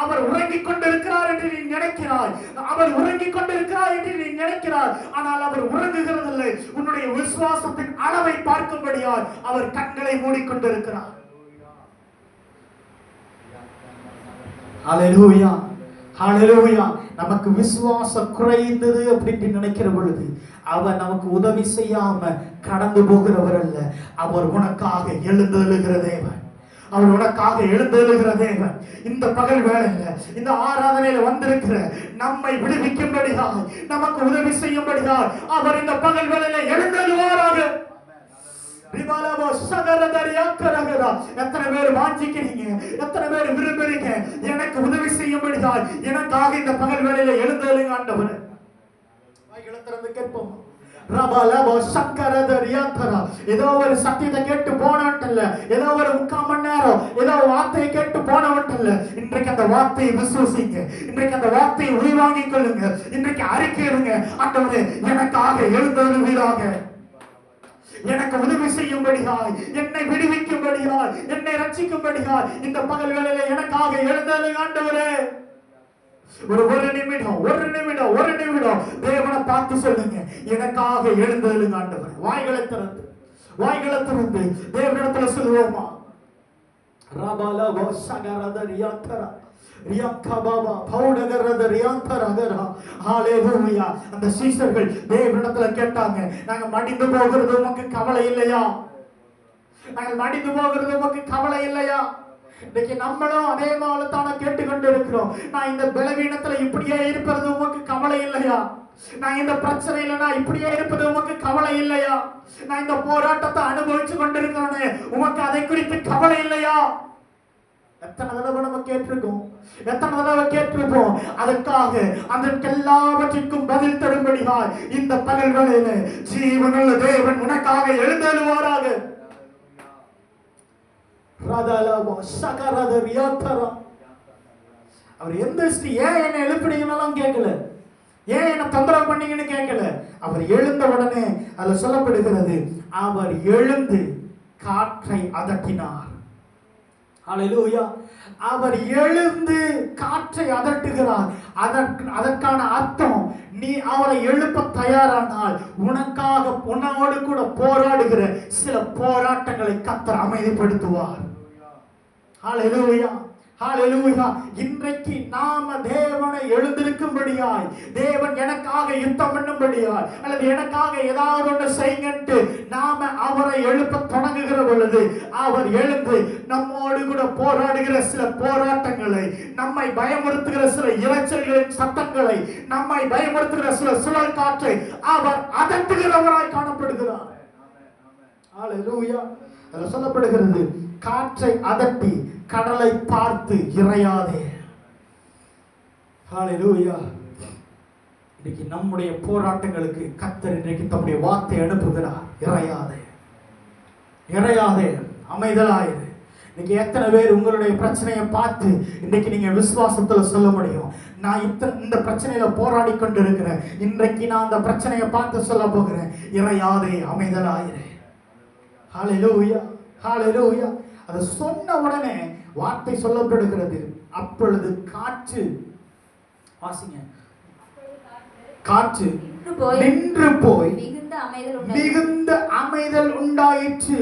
A: அவர் உறங்கிக் கொண்டிருக்கிறார் என்று நீ நினைக்கிறாய், அவர் உறங்கிக் கொண்டிருக்கிறார் என்று நீ நினைக்கிறார். ஆனால் அவர் உறங்குகிறதில்லை. உன்னுடைய விசுவாசத்தின் அளவை பார்க்கும்படியால் அவர் கண்களை மூடிக்கொண்டிருக்கிறார். ஹalleluya, ஹalleluya. நமக்கு விசுவாசம் குறைந்தது அப்படின்னு நினைக்கிற பொழுது அவர் நமக்கு உதவி செய்யாம கடந்து போகிறவர் அல்ல. அவர் உனக்காக எழுந்தெழுகிற தேவன். அவர் உனக்காக எழுந்தெழுகிற தேவன். இந்த பகல் வேளையில இந்த ஆராதனையில வந்திருக்கிற நம்மை விடுவிக்கும்படியாக, நமக்கு உதவி செய்யும்படியாக அவர் இந்த பகல் வேளையில எழுந்தெழுவாராக. எத்தனை பேர் வாஞ்சிக்கிறீங்க, எத்தனை பேர் விரும்புறீங்க எனக்கு உதவி செய்யும்படியாக எனக்காக இந்த பகல் வேளையில எழுந்தெழுங்க ஆண்டவரே. வாய்களை திறந்து கேட்போம். ஏதோ ஒரு சத்தியத்தை கேட்டு போனவன்ல, ஏதோ ஒரு 3/4 மணி நேரம் ஏதோ வார்த்தையை கேட்டு போனவன்ல, இன்றைக்கு அந்த வார்த்தையை விசுவசிங்க, இன்றைக்கு அந்த வார்த்தையை உள்வாங்கிக் கொள்ளுங்க, இன்றைக்கு அறிக்கையிடுங்க. ஆண்டவரே எனக்காக எழுந்தருள்வீராக, எனக்கு உதவி செய்யும்படியாய், என்னை விடுவிக்கும்படியாய், என்னை ரட்சிக்கும்படியாய் இந்த பகல் வேளையில எனக்காக எழுந்தருளுங்க ஆண்டவரே. ஒரு நிமிடம் தேவனை பார்த்து சொல்லுங்க, எனக்காக எழுந்தருளுங்க ஆண்டவரே. வாய்களை திறந்து தேவனிடத்துல சொல்லுவோமா? அந்த சீஷர்கள் தேவனிடத்துல கேட்டாங்க, நாங்க மடிந்து போகிறது உமக்கு கவலை இல்லையா? நாங்கள் மடிந்து போகிறது உமக்கு கவலை இல்லையா? இன்னைக்கு நம்மளும் அதே மாதிரித்தான கேட்டுக்கொண்டு இருக்கிறோம். நான் இந்த பலவீனத்துல இப்படியே இருப்பது உமக்கு கவலை இல்லையா? நான் இந்த பிரச்சனையில நான் இப்படியே இருப்பது உமக்கு கவலை இல்லையா? நான் இந்த போராட்டத்தை அனுபவிச்சு கொண்டிருக்கிறேனே உமக்கு அதை குறித்து கவலை இல்லையா? எத்தனை தடவை நம்ம கேட்டிருக்கோம், எத்தனை தடவை கேட்டிருப்போம். அதற்காக அதற்கெல்லாவற்றிற்கும் பதில் தரும்படியாய் இந்த பகல் வேளையில ஜீவனுள்ள தேவன் உனக்காக எழுந்தருளுவாராக. அவர் எந்திரிச்சு ஏன் என்ன எழுப்பினீங்கன்னு கேட்கல, ஏன் என்ன தொந்தரவு பண்ணீங்கன்னு கேட்கல. அவர் எழுந்த உடனே அதுல சொல்லப்படுகிறது, அவர் எழுந்து காற்றை அதட்டினார். ஹல்லேலூயா. அவர் எழுந்து காற்றை அதட்டுகிறார். அதற்கான அர்த்தம், நீ அவரை எழுப்ப தயாரானால் உனக்காக உன்னோடு கூட போராடுகிற சில போராட்டங்களை கர்த்தர் அமைதிப்படுத்துவார். ஹல்லேலூயா, ஹல்லேலூயா. இன்றைக்கு நாம தேவனை எழுந்திருக்கும்படியாய், தேவன் எனக்காக யுத்தம் பண்ணும்படியாய், அல்லது எனக்காக ஏதாவது ஒன்று செய்யுங்கன்ட்டு நாம அவரை எழுப்ப தொடங்குகிற பொழுது அவர் எழுந்து நம்மோடு கூட போராடுகிற சில போராட்டங்களை, நம்மை பயமுறுத்துகிற சில இரைச்சல்களின் சத்தங்களை, நம்மை பயமுறுத்துகிற சில சுழல் காற்றை அவர் அதட்டுகிறவராய் காணப்படுகிறார். ஹல்லேலூயா. அதுல சொல்லப்படுகிறது, காற்றை அதட்டி கடலை பார்த்து இறையாதே. ஹல்லேலூயா. இன்னைக்கு நம்முடைய போராட்டங்களுக்கு கர்த்தர் இன்றைக்கு தம்முடைய வார்த்தை அனுப்புகிறார். இறையாதே, இறையாதே, அமைதலாயிரு. இன்னைக்கு எத்தனை பேர் உங்களுடைய பிரச்சனையை பார்த்து இன்னைக்கு நீங்க விசுவாசத்துல சொல்ல முடியும், நான் இந்த பிரச்சனையில போராடி கொண்டு இருக்கிறேன், இன்றைக்கு நான் அந்த பிரச்சனையை பார்த்து சொல்ல போகிறேன், இறையாதே, அமைதலாயிரு. ஹல்லேலூயா, ஹல்லேலூயா. அதை சொன்ன உடனே வார்த்தை சொல்லப்படுகிறது, அப்பொழுது காற்று, வாசிங்க, காற்று நின்று போய் மிகுந்த அமைதல் உண்டாயிற்று.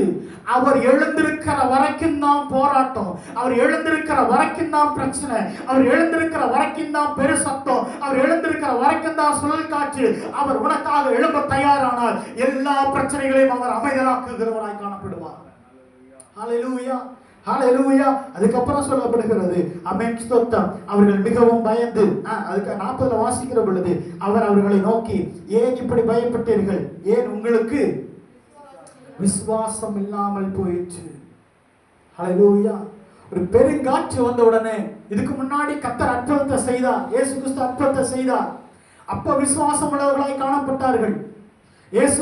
A: அவர் எழுந்திருக்கிற வரைக்கும் தான் போராட்டம், அவர் எழுந்திருக்கிற வரைக்கும் தான் பிரச்சனை, அவர் எழுந்திருக்கிற வரைக்கும் தான் பெரு சத்தம், அவர் எழுந்திருக்கிற வரைக்கும் தான் சுழல் காற்று. அவர் உனக்காக எழும்ப தயாரானால் எல்லா பிரச்சனைகளையும் அவர் அமைதலாக்குகிறவராய் காணப்படுவார். ஹல்லேலூயா, ஹல்லேலூயா. அதுக்கப்புறம் சொல்லப்படுகிறது, ஆமென், ஸ்தோத்திரம். அவர்கள் மிகவும் பயந்து, அதுக்கு 40 வாசிக்கிற பொழுது அவர் அவர்களை நோக்கி, ஏன் இப்படி பயப்பட்டீர்கள்? ஏன் உங்களுக்கு விசுவாசம் இல்லாமல் போயிற்று? ஹல்லேலூயா. ஒரு பெருங்காற்று வந்த உடனே, இதுக்கு முன்னாடி கர்த்தர் அற்புதத்தை செய்தார், இயேசு கிறிஸ்து அற்புதத்தை செய்தார். அப்ப விசுவாசம் உள்ளவர்களாய் காணப்பட்டார்கள். இயேசு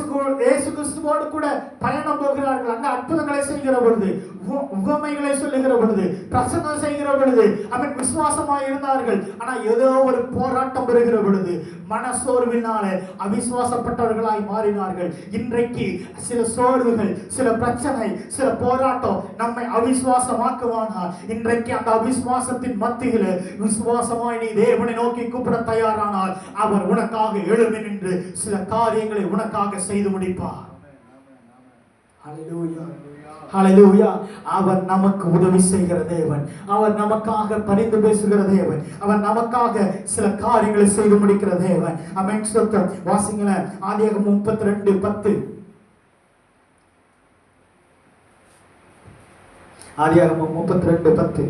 A: கிறிஸ்துவோடு கூட பயணம் போகிறார்கள். அந்த அற்புதங்களை செய்கிற பொழுது, உவமைகளை சொல்லுகிற பொழுது, பிரசங்கம் செய்கிற பொழுது அவன் விசுவாசமாய் இருந்தார்கள். ஆனா ஏதோ ஒரு போராட்டம் வருகிற பொழுது மனசோர்வினால அவிசுவாசப்பட்டவர்களாய் மாறினார்கள். இன்றைக்கு சில சோர்வுகள், சில பிரச்சனை, சில போராட்டம் நம்மை அவிசுவாசமாக்குவானால், இன்றைக்கு அந்த அவிசுவாசத்தின் மத்தியில விசுவாசமாய் நீ தேவனை நோக்கி கூப்பிட தயாரானால் அவர் உனக்காக எழும்பி நின்று சில காரியங்களை உனக்காக செய்து முடிப்பார். ஹல்லேலூயா, ஹல்லேலூயா. அவர் நமக்கு உதவி செய்கிற தேவன், அவர் நமக்காக பரிந்து பேசுகிற தேவன், அவர் நமக்காக சில காரியங்களை செய்து முடிக்கிற தேவன். ஆமென். ஸ்தோத்திரம். வாசிங்களேன் ஆதியாகமம் 32:10. ஆதியாகமம் 32:10.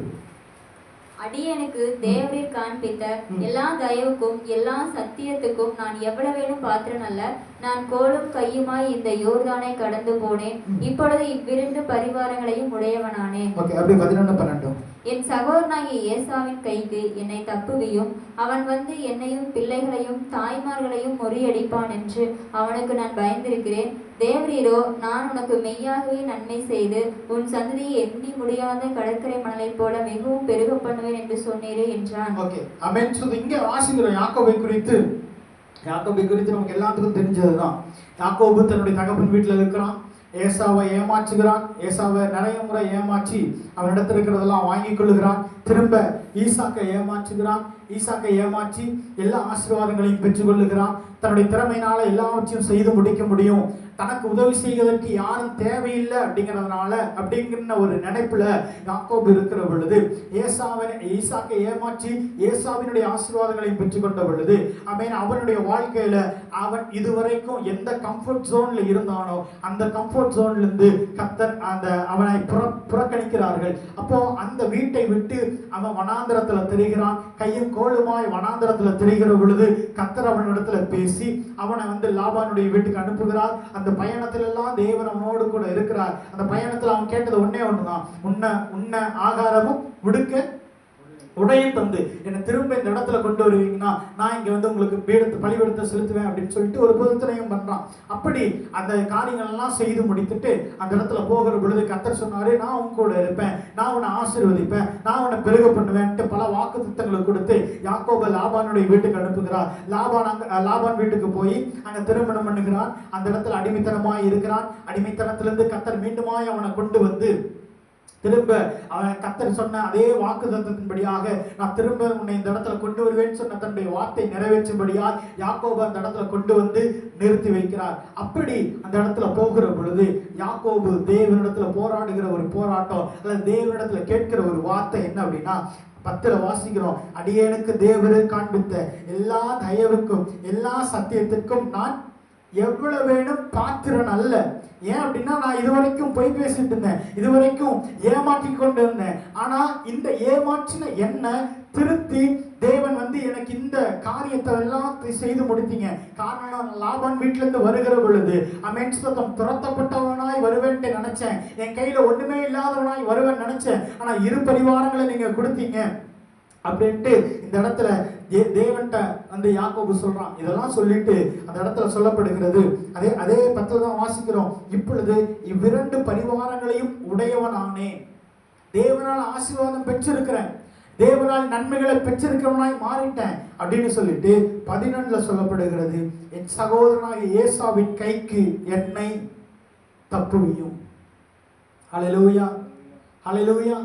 B: அடியேனுக்கு தேவரீர் காண்பித்த எல்லா தயவுக்கும் எல்லா சத்தியத்துக்கும் நான் எவ்வளவேனும் பாத்திரன் அல்ல. நான் கோலும் கையுமாய் இந்த யோர்தானை கடந்து போனேன். இப்பொழுது இவ்விரண்டு பரிவாரங்களையும் உடையவனானேன்.
A: ஓகே, அப்படி 11-12.
B: என் சகோதரனாகிய ஏசாவின் கைக்கு என்னை தப்புவியும், அவன் வந்து என்னையும் பிள்ளைகளையும் தாய்மார்களையும் முறியடிப்பான் என்று அவனுக்கு நான் பயந்திருக்கிறேன். தேவரீரோ, நான் உனக்கு மெய்யாகவே நன்மை செய்து உன் சந்ததியை எண்ணி முடியாத கடற்கரை மணலை போல மிகவும் பெருக பண்ணுவேன் என்று சொன்னீரே என்றான்.
A: ஓகே, ஆமென். சோ இங்க வாசிக்கிறோம் யாக்கோபை குறித்து நமக்கு எல்லாத்துக்கும் தெரிஞ்சதுதான். யாக்கோபு தன்னுடைய தகப்பன் வீட்டில் இருக்கிறான். ஏசாவை ஏமாற்றுகிறான். ஏசாவை நிறைய முறை ஏமாற்றி அவனிடத்தில் இருக்கிறதெல்லாம் வாங்கி கொள்ளுகிறான். திரும்ப ஈசாக்கை ஏமாற்றுகிறான். ஈசாக்கை ஏமாற்றி எல்லா ஆசீர்வாதங்களையும் பெற்றுக்கொள்ளுகிறான். தன்னுடைய திறமையினால எல்லாவற்றையும் செய்து முடிக்க முடியும், தனக்கு உதவி செய்வதற்கு யாரும் தேவையில்லை அப்படிங்கிற ஒரு நினைப்புல யாக்கோபு இருக்கிற பொழுது ஈசாக்கை ஏமாற்றி ஏசாவினுடைய ஆசீர்வாதங்களையும் பெற்றுக்கொண்ட பொழுது அவனுடைய வாழ்க்கையில அவன் இதுவரைக்கும் எந்த கம்ஃபர்ட் ஜோன்ல இருந்தானோ அந்த கம்ஃபர்ட் ஜோன்ல இருந்து கர்த்தர் அவனை புறக்கணிக்கிறார்கள். அப்போ அந்த வீட்டை விட்டு அவன் வனாந்தரத்துல திரிகிறான். கையும் கோளுமாய் வனாந்தரத்துல திரிகிற பொழுது கர்த்தர் அவனிடத்துல பேசி அவனை லாபானுடைய வீட்டுக்கு அனுப்புகிறார். அந்த பயணத்துல எல்லாம் தேவன் அவனோடு கூட இருக்கிறார். அந்த பயணத்துல அவன் கேட்டது ஒன்னே ஒண்ணுதான், உன்ன ஆகாரமும் உடுக்க உடையும் தந்து என்னை திரும்ப இந்த இடத்துல கொண்டு வருவீங்கன்னா நான் இங்க உங்களுக்கு பலிபீடத்தை செலுத்துவேன் அப்படின்னு சொல்லிட்டு ஒரு பொதுத்தனையும் பண்றான். அப்படி அந்த காரியங்கள் எல்லாம் செய்து முடித்துட்டு அந்த இடத்துல போகிற பொழுது கர்த்தர் சொன்னாரு, நான் உன் கூட இருப்பேன், நான் உன்னை ஆசீர்வதிப்பேன், நான் உன்னை பெருக பண்ணுவேன்ட்டு பல வாக்குத்தத்தங்களை கொடுத்து யாக்கோபு லாபானுடைய வீட்டுக்கு அனுப்புகிறார். லாபான் வீட்டுக்கு போய் அங்க திருமணம் பண்ணுகிறான். அந்த இடத்துல அடிமைத்தனமாய் இருக்கிறான். அடிமைத்தனத்திலிருந்து கர்த்தர் மீண்டுமாய் அவனை கொண்டு வந்து திரும்ப அவன் கர்த்தர் சொன்ன அதே வாக்குத்தத்தத்தின்படியாக நான் திரும்ப உன்னை இந்த இடத்துல கொண்டு வருவேன்னு சொன்ன தன்னுடைய வார்த்தை நிறைவேற்றும்படியாக யாக்கோபு அந்த இடத்துல கொண்டு வந்து நிறுத்தி வைக்கிறார். அப்படி அந்த இடத்துல போகிற பொழுது யாக்கோபு தேவனிடத்துல போராடுகிற ஒரு போராட்டம் அல்லது தேவனிடத்துல கேட்கிற ஒரு வார்த்தை என்ன அப்படின்னா 10 வாசிக்கிறோம். அடியேனுக்கு தேவரு காண்பித்த எல்லா தயவுக்கும் எல்லா சத்தியத்திற்கும் நான் எவ்வளவு வேணும் பாத்திரன் அல்ல. ஏன் அப்படின்னா நான் இதுவரைக்கும் பொய் பேசிட்டு இருந்தேன், இதுவரைக்கும் ஏமாற்றி கொண்டு இருந்தேன். ஆனா இந்த ஏமாற்றின என்ன திருத்தி தேவன் எனக்கு இந்த காரியத்தை எல்லாம் செய்து முடித்தீங்க. காரணம் லாபான் வீட்டுல இருந்து வருகிற பொழுது துரத்தப்பட்டவனாய் வருவேன்ட்டு நினைச்சேன், என் கையில ஒண்ணுமே இல்லாதவனாய் வருவேன் நினைச்சேன். ஆனா 2 பரிவாரங்களை நீங்க கொடுத்தீங்க அப்படின்ட்டு இந்த இடத்துல தேவன்ட்ட யாக்கோபு சொல்றான். இதெல்லாம் சொல்லிட்டு அந்த இடத்துல சொல்லப்படுகிறது. அதே 10 தான் வாசிக்கிறோம். இப்பொழுது இவ்விரண்டு பரிவாரங்களையும் உடையவனானே, தேவனால் ஆசீர்வாதம் பெற்றிருக்கிறேன், தேவனால் நன்மைகளை பெற்றிருக்கிறவனாய் மாறிட்டேன் அப்படின்னு சொல்லிட்டு 11 சொல்லப்படுகிறது, என் சகோதரனாகிய ஏசாவின் கைக்கு என்னை தப்புவியும். ஹல்லேலூயா, ஹல்லேலூயா.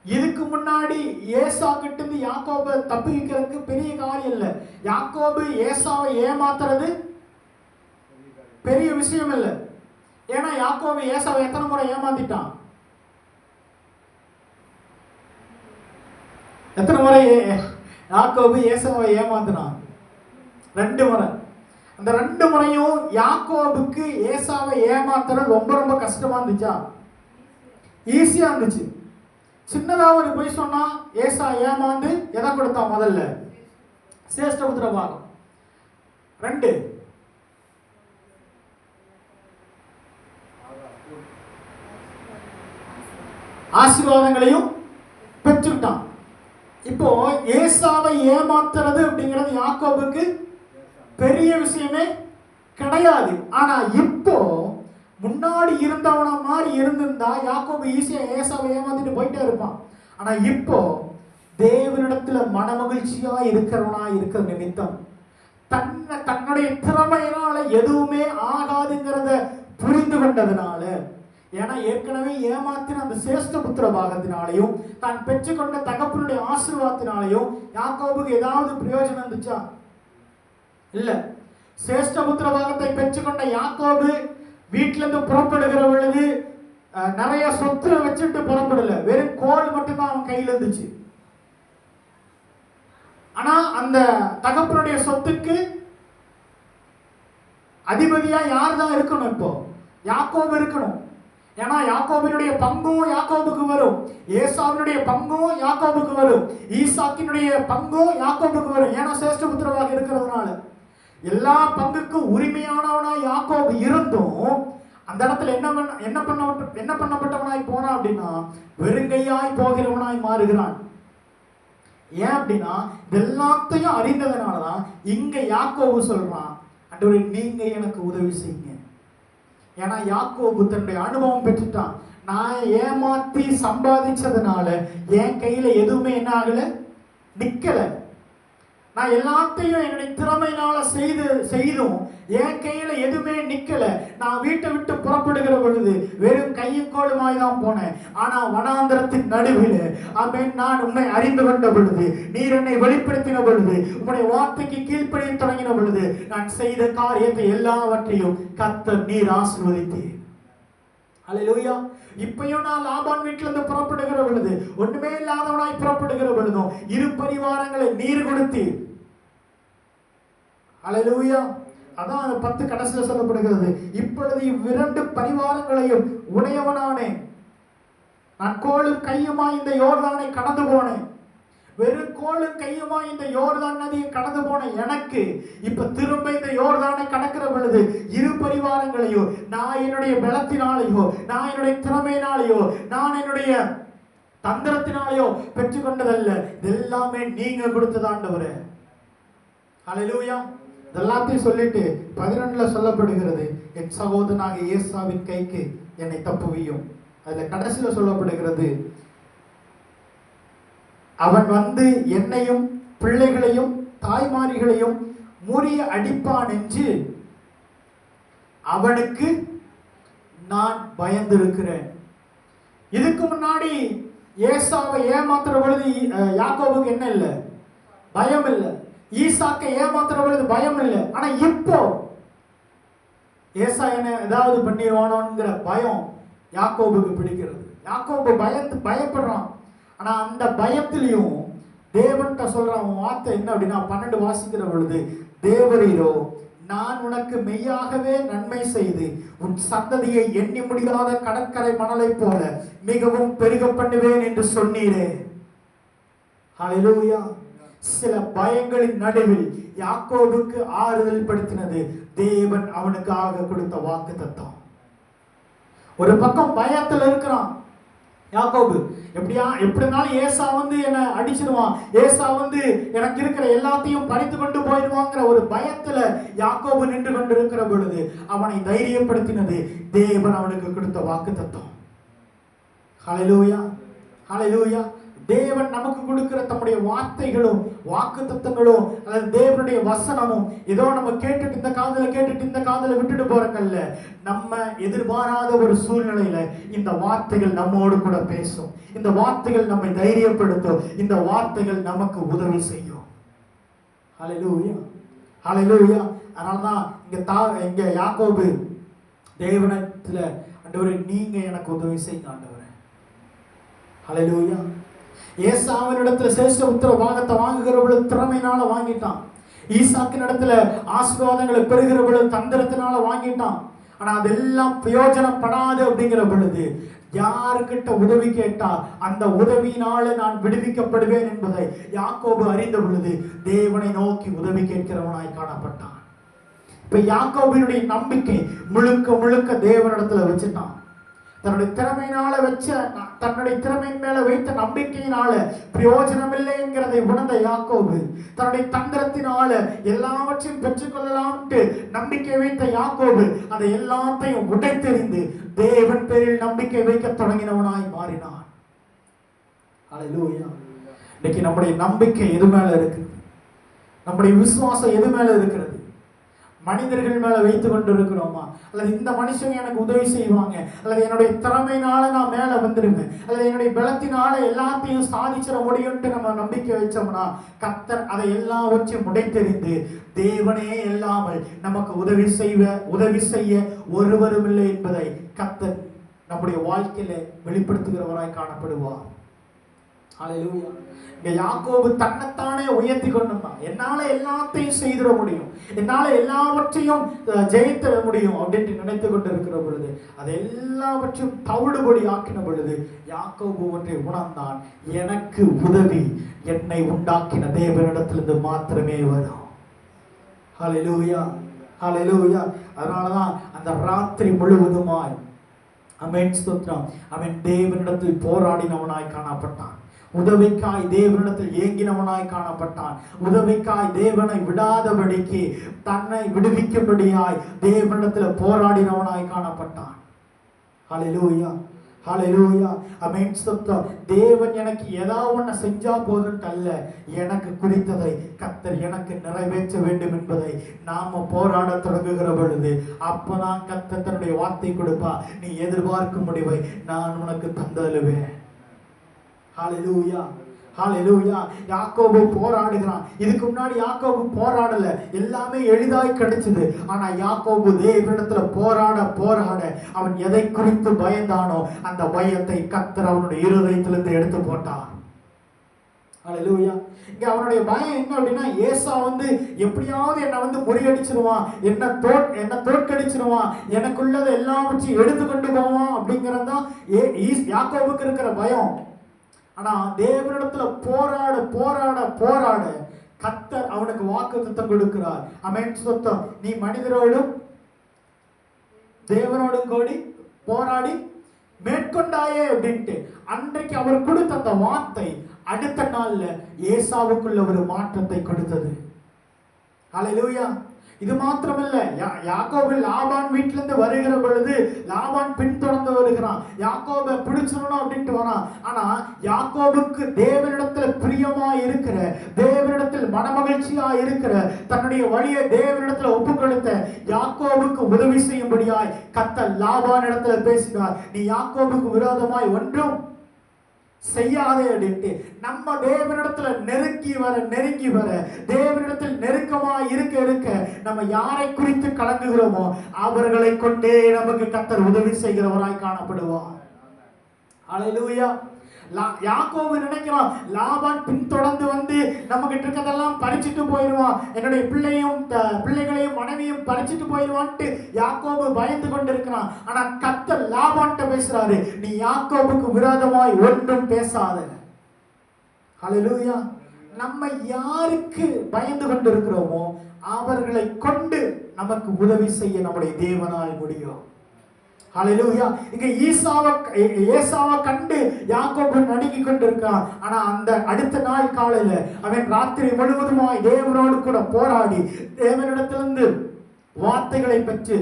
A: இதுக்கு முன்னாடி ஏசா கிட்ட இருந்து யாக்கோபை தப்பிக்கிறதுக்கு பெரிய காரியம் இல்லை. யாக்கோபு ஏசாவை ஏமாத்துறது பெரிய விஷயம் இல்லை. ஏன்னா யாக்கோபு ஏசாவை எத்தனை முறை ஏமாத்திட்டான்? எத்தனை முறை யாக்கோபு ஏசாவை ஏமாத்தினான்? 2 முறை. அந்த 2 முறையும் யாக்கோபுக்கு ஏசாவை ஏமாத்துறது ரொம்ப ரொம்ப கஷ்டமா இருந்துச்சா? ஈஸியா இருந்துச்சு. சின்னதா ஒரு பொய் சொன்னா ஏசா ஏமாந்து எதை கொடுத்தான்? முதல்ல சேஷ்டபுத்திர பாகம். 2 ஆசீர்வாதங்களையும் பெற்றுட்டான். இப்போ ஏசாவை ஏமாத்துறது அப்படிங்கிறது யாக்கோபுக்கு பெரிய விஷயமே கிடையாது. ஆனா இப்போ முன்னாடி இருந்தவன மாதிரி இருந்திருந்தா யாக்கோபு ஈஸியா ஏசாவை ஏமாத்திட்டு போயிட்டே இருப்பான். ஆனா இப்போ தேவனிடத்துல மனமகிழ்ச்சியா இருக்கிறவனா இருக்கிற நிமித்தம் தன்னுடைய திறமையினால எதுவுமே ஆகாதுங்கிறத புரிந்து கொண்டதுனால, ஏன்னா ஏற்கனவே ஏமாத்தின அந்த சேஷ்டபுத்திர பாகத்தினாலையும் தான் பெற்றுக்கொண்ட தகப்பனுடைய ஆசீர்வாதத்தினாலையும் யாக்கோபுக்கு ஏதாவது பிரயோஜனம் இருந்துச்சா? இல்ல. சேஷ்டபுத்திர பாகத்தை பெற்றுக்கொண்ட யாக்கோபு வீட்டில இருந்து புறப்படுகிற பொழுது நிறைய சொத்து வச்சுட்டு புறப்படல, வெறும் கோல் மட்டும்தான் அவன் கையில இருந்துச்சு. ஆனா அந்த தகப்பனுடைய சொத்துக்கு அதிபதியா யார் தான் இருக்கணும்? இப்போ யாக்கோபு இருக்கணும். ஏன்னா யாக்கோபினுடைய பங்கும் யாக்கோபுக்கு வரும், ஏசாவினுடைய பங்கும் யாக்கோபுக்கு வரும், ஈசாக்கினுடைய பங்கும் யாக்கோபுக்கு வரும். ஏன்னா சேஷ்டபுத்திரவாக இருக்கிறதுனால எல்லா பங்குக்கும் உரிமையானவனா யாக்கோபு இருந்தும் அந்த இடத்துல என்ன பண்ணப்பட்டவனாய் போனான் அப்படின்னா வெறுங்கையாய் போகிறவனாய் மாறுகிறான். ஏன் அப்படின்னா எல்லாத்தையும் அறிந்ததுனாலதான் இங்க யாக்கோபு சொல்றான், ஆண்டவரே நீங்க எனக்கு உதவி செய்யுங்க. ஏன்னா யாக்கோபு தன்னுடைய அனுபவம் பெற்றுட்டான். நான் ஏமாத்தி சம்பாதிச்சதுனால என் கையில எதுவுமே என்ன ஆகல, நிக்கல. நான் எல்லாத்தையும் என்னுடைய திறமையினால செய்தும் என் கையில எதுவுமே நிக்கல. நான் வீட்டை விட்டு புறப்படுகிற பொழுது வெறும் கையும் கோளுமாய் தான் போனேன். ஆனா வனாந்தரத்தின் நடுவில் ஆமென் நான் உன்னை அறிந்து கொண்ட பொழுது, நீர் என்னை வெளிப்படுத்தின பொழுது, உன்னுடைய வார்த்தைக்கு கீழ்ப்படிய தொடங்கின பொழுது நான் செய்த காரியத்தை எல்லாவற்றையும் கர்த்தர் நீர் ஆசீர்வதித்தீர். அல்லேலூயா. இப்பயும் நான் லாபான் வீட்டில இருந்து புறப்படுகிற பொழுது, ஒண்ணுமே இல்லாதவனாய் புறப்படுகிற பொழுதும் இரு பரிவாரங்களை நீர் கொடுத்தீர். அல்லேலூயா. அதான் 10 கடைசியில் சொல்லப்படுகிறது, இப்பொழுது இவ்விரண்டு பரிவாரங்களையும் உடையவனானேன். நான் கோலும் கையுமாய் இந்த யோர்தானை கடந்து போனேன். வெறும் கோலும் கையுமா இந்த யோர்தான் நதியை கடந்து போன எனக்கு இப்ப திரும்ப இந்த யோர்தானை கடக்கிற பொழுது இரு பரிவாரங்களையோ நான் என்னுடைய பலத்தினாலேயோ நான் என்னுடைய திறமையினாலேயோ நான் என்னுடைய தந்திரத்தினாலேயோ பெற்றுக்கொண்டதல்ல, இதெல்லாமே நீங்க கொடுத்ததாண்டவரே. ஹல்லேலூயா. இதெல்லாத்தையும் சொல்லிட்டு 11ல சொல்லப்படுகிறது, என் சகோதரனாக ஏசாவின் கைக்கு என்னை தப்புவியும். அதுல கடைசியில சொல்லப்படுகிறது, அவன் வந்து என்னையும் பிள்ளைகளையும் தாய்மாரிகளையும் முறிய அடிப்பான் என்று அவனுக்கு நான் பயந்திருக்கிறேன். இதுக்கு முன்னாடி ஏசாவை ஏமாத்துற பொழுது யாக்கோபுக்கு என்ன இல்லை, பயம் இல்லை. ஈசாக்கை ஏமாத்துற பொழுது பயம் இல்லை. ஆனா இப்போ ஏசா என்ன ஏதாவது பண்ணிடுவானோங்கிற பயம் யாக்கோபுக்கு பிடிக்கிறது. யாக்கோபு பயப்படுறான். ஆனா அந்த பயத்திலையும் தேவன்கிட்ட சொல்றான், உன் வார்த்தை என்ன அப்படின்னா 12 வாசிக்கிற பொழுது, தேவரீரோ நான் உனக்கு மெய்யாகவே நன்மை செய்து உன் சந்ததியை எண்ணி முடியாத கடற்கரை மணலை போல மிகவும் பெருக பண்ணுவேன் என்று சொன்னீரே. ஹல்லேலூயா. சில பயங்களின் நடுவில் யாக்கோபுக்கு ஆறுதல் படுத்தினது தேவன் அவனுக்காக கொடுத்த வாக்குத்தத்தம். ஒரு பக்கம் பயத்துல இருக்கிறான் யாக்கோபு, எப்படினாலும் ஏசா வந்து என்ன அடிச்சிடுவான், ஏசா வந்து எனக்கு இருக்கிற எல்லாத்தையும் பறித்து கொண்டு போயிடுவாங்கிற ஒரு பயத்துல யாக்கோபு நின்று கொண்டு இருக்கிற பொழுது அவனை தைரியப்படுத்தினது தேவன் அவனுக்கு கொடுத்த வாக்குத்தத்தம். ஹல்லேலூயா. ஹல்லேலூயா. தேவன் நமக்கு கொடுக்கிற தம்முடைய வார்த்தைகளும் வாக்குத்தத்தங்களும் அல்லது தேவனுடைய வசனமும் ஏதோ நம்ம கேட்டுட்டு இந்த காதுல விட்டுட்டு போறக்கல்ல. நம்ம எதிர்பாராத ஒரு சூழ்நிலையில இந்த வார்த்தைகள் நம்மோடு கூட பேசும். இந்த வார்த்தைகள் நம்மை தைரியப்படுத்தும். இந்த வார்த்தைகள் நமக்கு உதவி செய்யும். ஹல்லேலூயா. ஹல்லேலூயா. அதனாலதான் இங்க யாக்கோபு தேவனத்துல, ஆண்டவரே நீங்க எனக்கு உதவி செய்யுங்க ஆண்டவரே. ஹல்லேலூயா. ஏசாவினிடத்துல சேஷ்ட உத்தர பாகத்தை வாங்குகிற பொழுது திறமையினால வாங்கிட்டான். ஈசாக்கின் இடத்துல ஆசீர்வாதங்களை பெறுகிற பொழுது தந்திரத்தினால வாங்கிட்டான். ஆனா அதெல்லாம் பிரயோஜனப்படாது அப்படிங்கிற பொழுது யாருக்கிட்ட உதவி கேட்டா அந்த உதவியினால நான் விடுவிக்கப்படுவேன் என்பதை யாக்கோபு அறிந்த பொழுது தேவனை நோக்கி உதவி கேட்கிறவனாய் காணப்பட்டான். இப்ப யாக்கோபினுடைய நம்பிக்கை முழுக்க தேவனிடத்துல வச்சுட்டான். தன்னுடைய திறமையினால தன்னுடைய திறமையின் மேல வைத்த நம்பிக்கையினால பிரயோஜனம் இல்லை என்கிறதை உணர்ந்த யாக்கோபு தன்னுடைய தந்திரத்தினால எல்லாவற்றையும் பெற்றுக்கொள்ளலாம்ட்டு நம்பிக்கை வைத்த யாக்கோபு அதை எல்லாத்தையும் உடைத்தெறிந்து தேவன் பேரில் நம்பிக்கை வைக்க தொடங்கினவனாய் மாறினான். ஹல்லேலூயா. இன்னைக்கு நம்முடைய நம்பிக்கை எது மேல இருக்கு? நம்முடைய விசுவாசம் எது மேல இருக்கிறது? மனிதர்கள் மேல வைத்து கொண்டு இருக்கிறோமா? அல்லது இந்த மனுஷங்க எனக்கு உதவி செய்வாங்க, அல்லது என்னுடைய திறமையினால நான் மேல வந்துடுவேன், அல்லது என்னுடைய பலத்தினால எல்லாத்தையும் சாதிச்சிட முடியும்ட்டு நம்ம நம்பிக்கை வச்சோம்னா கர்த்தர் அதை எல்லாவற்றையும் உடைத்தெறிந்து தேவனே இல்லாமல் நமக்கு உதவி செய்ய ஒருவரும் இல்லை என்பதை கர்த்தர் நம்முடைய வாழ்க்கையில வெளிப்படுத்துகிறவராய் காணப்படுவார். ஹல்லேலூயா. இங்க யாக்கோபு தன்னைத்தானே உயர்த்தி கொண்டிருந்தான். என்னால எல்லாத்தையும் செய்திட முடியும், என்னால எல்லாவற்றையும் ஜெயித்திட முடியும் அப்படின்னு நினைத்து கொண்டிருக்கிற பொழுது அது எல்லாவற்றையும் தவிடுபடி ஆக்கின பொழுது யாக்கோபு ஒன்றை உணர்ந்தான், எனக்கு உதவி என்னை உண்டாக்கின தேவனிடத்திலிருந்து மாத்திரமே வரும். ஹல்லேலூயா, ஹல்லேலூயா. அதனாலதான் அந்த ராத்திரி முழுவதுமாய் அவன் ஸ்தோத்திரம், அவன் தேவனிடத்தில் போராடினவனாய் காணப்பட்டான். உதவிக்காய் தேவனிடத்தில் ஏங்கினவனாய் காணப்பட்டான். உதவிக்காய் தேவனை விடாதபடிக்கு தன்னை விடுவிக்கும்படியாய் தேவனிடத்தில் போராடினவனாய் காணப்பட்டான். ஹல்லேலூயா, ஹல்லேலூயா. ஆமென். ஸ்தோத்திரம். தேவன் எனக்கு ஏதாவது ஒண்ணு செஞ்சா போதும் அல்ல, எனக்கு குறித்ததை கர்த்தர் எனக்கு நிறைவேற்ற வேண்டும் என்பதை நாம போராட தொடங்குகிற பொழுது அப்பதான் கர்த்தர் தன்னுடைய வார்த்தை கொடுப்பா, நீ எதிர்பார்க்கும் முடிவை நான் உனக்கு தந்தருவேன். ஹல்லேலூயா, ஹல்லேலூயா. யாக்கோபு போராடுகிறான். இதுக்கு முன்னாடி யாக்கோபு போராடல, எல்லாமே எளிதாய் கிடைச்சது. ஆனா யாக்கோபு தேவனிடத்துல போராட போராட அவன் எதை குறித்து பயந்தானோ அந்த பயத்தை கர்த்தர் அவனுடைய இருதயத்திலிருந்து எடுத்து போட்டான். ஹல்லேலூயா. இங்க அவனுடைய பயம் என்ன அப்படின்னா, ஏசா எப்படியாவது என்னை முறியடிச்சிருவான், என்ன தோற்கடிச்சிருவான், எனக்குள்ளதை எல்லாவற்றையும் எடுத்துக்கொண்டு போவான் அப்படிங்கறதுதான் யாக்கோபுக்கு இருக்கிற பயம். ஆனா தேவனிடத்துல போராட போராட போராட கர்த்தர் அவனுக்கு வாக்குத்தத்தம் கொடுக்கிறார். ஆமென். ஸ்தோத்திரம். நீ மனிதரோடும் தேவனோடும் கூடி போராடி மேற்கொண்டாயே அப்படின்ட்டு அன்றைக்கு அவர் கொடுத்த அந்த வார்த்தை அடுத்த நாள்ல ஏசாவுக்குள்ள ஒரு மாற்றத்தை கொடுத்தது. ஹல்லேலூயா. இது மாத்திரமல்ல, யாக்கோபு லாபான் வீட்டுல இருந்து வருகிற பொழுது லாபான் பின்தொடர்ந்து வருகிறான். யாக்கோபை பிடிச்சிடணும் அப்படின்ட்டு வரான். ஆனா யாக்கோபுக்கு தேவனிடத்துல பிரியமா இருக்கிற, தேவனிடத்தில் மனமகிழ்ச்சியா இருக்கிற, தன்னுடைய வழியை தேவனிடத்துல ஒப்பு கொடுத்த யாக்கோபுக்கு உதவி செய்யும்படியாய் கர்த்தர் லாபான் இடத்துல பேசினார். நீ யாக்கோபுக்கு விரோதமாய் ஒன்றும் செய்யாதே அப்படின்ட்டு நம்ம தேவனிடத்துல நெருங்கி வர தேவனிடத்தில் நெருக்கமா இருக்க நம்ம யாரை குறித்து கலங்குகிறோமோ அவர்களை கொண்டே நமக்கு கர்த்தர் உதவி செய்கிறவராய் காணப்படுவார். ஹல்லேலூயா. யாக்கோபு நினைக்கிறான், லாபான் பின்தொடர்ந்து நம்ம கிட்ட இருக்கதெல்லாம் பறிச்சுட்டு போயிடுவான், என்னுடைய பிள்ளைகளையும் மனைவியும் பறிச்சுட்டு போயிடுவான்ட்டு யாக்கோபு பயந்து கொண்டிருக்கிறான். ஆனா கர்த்தர் லாபான்ட்ட பேசுறாரு, நீ யாக்கோபுக்கு விரோதமாய் ஒன்றும் பேசாத. ஹல்லேலூயா. நம்ம யாருக்கு பயந்து கொண்டிருக்கிறோமோ அவர்களை கொண்டு நமக்கு உதவி செய்ய நம்முடைய தேவனால் முடியும். ஹல்லேலூயா. இங்க ஏசாவை கண்டு யாக்கோபு நடுங்கி கொண்டிருக்கான். ஆனா அந்த அடுத்த நாள் காலையில அவன் ராத்திரி முழுவதுமாய் தேவனோடு கூட போராடி தேவனிடத்திலிருந்து வார்த்தைகளை பெற்று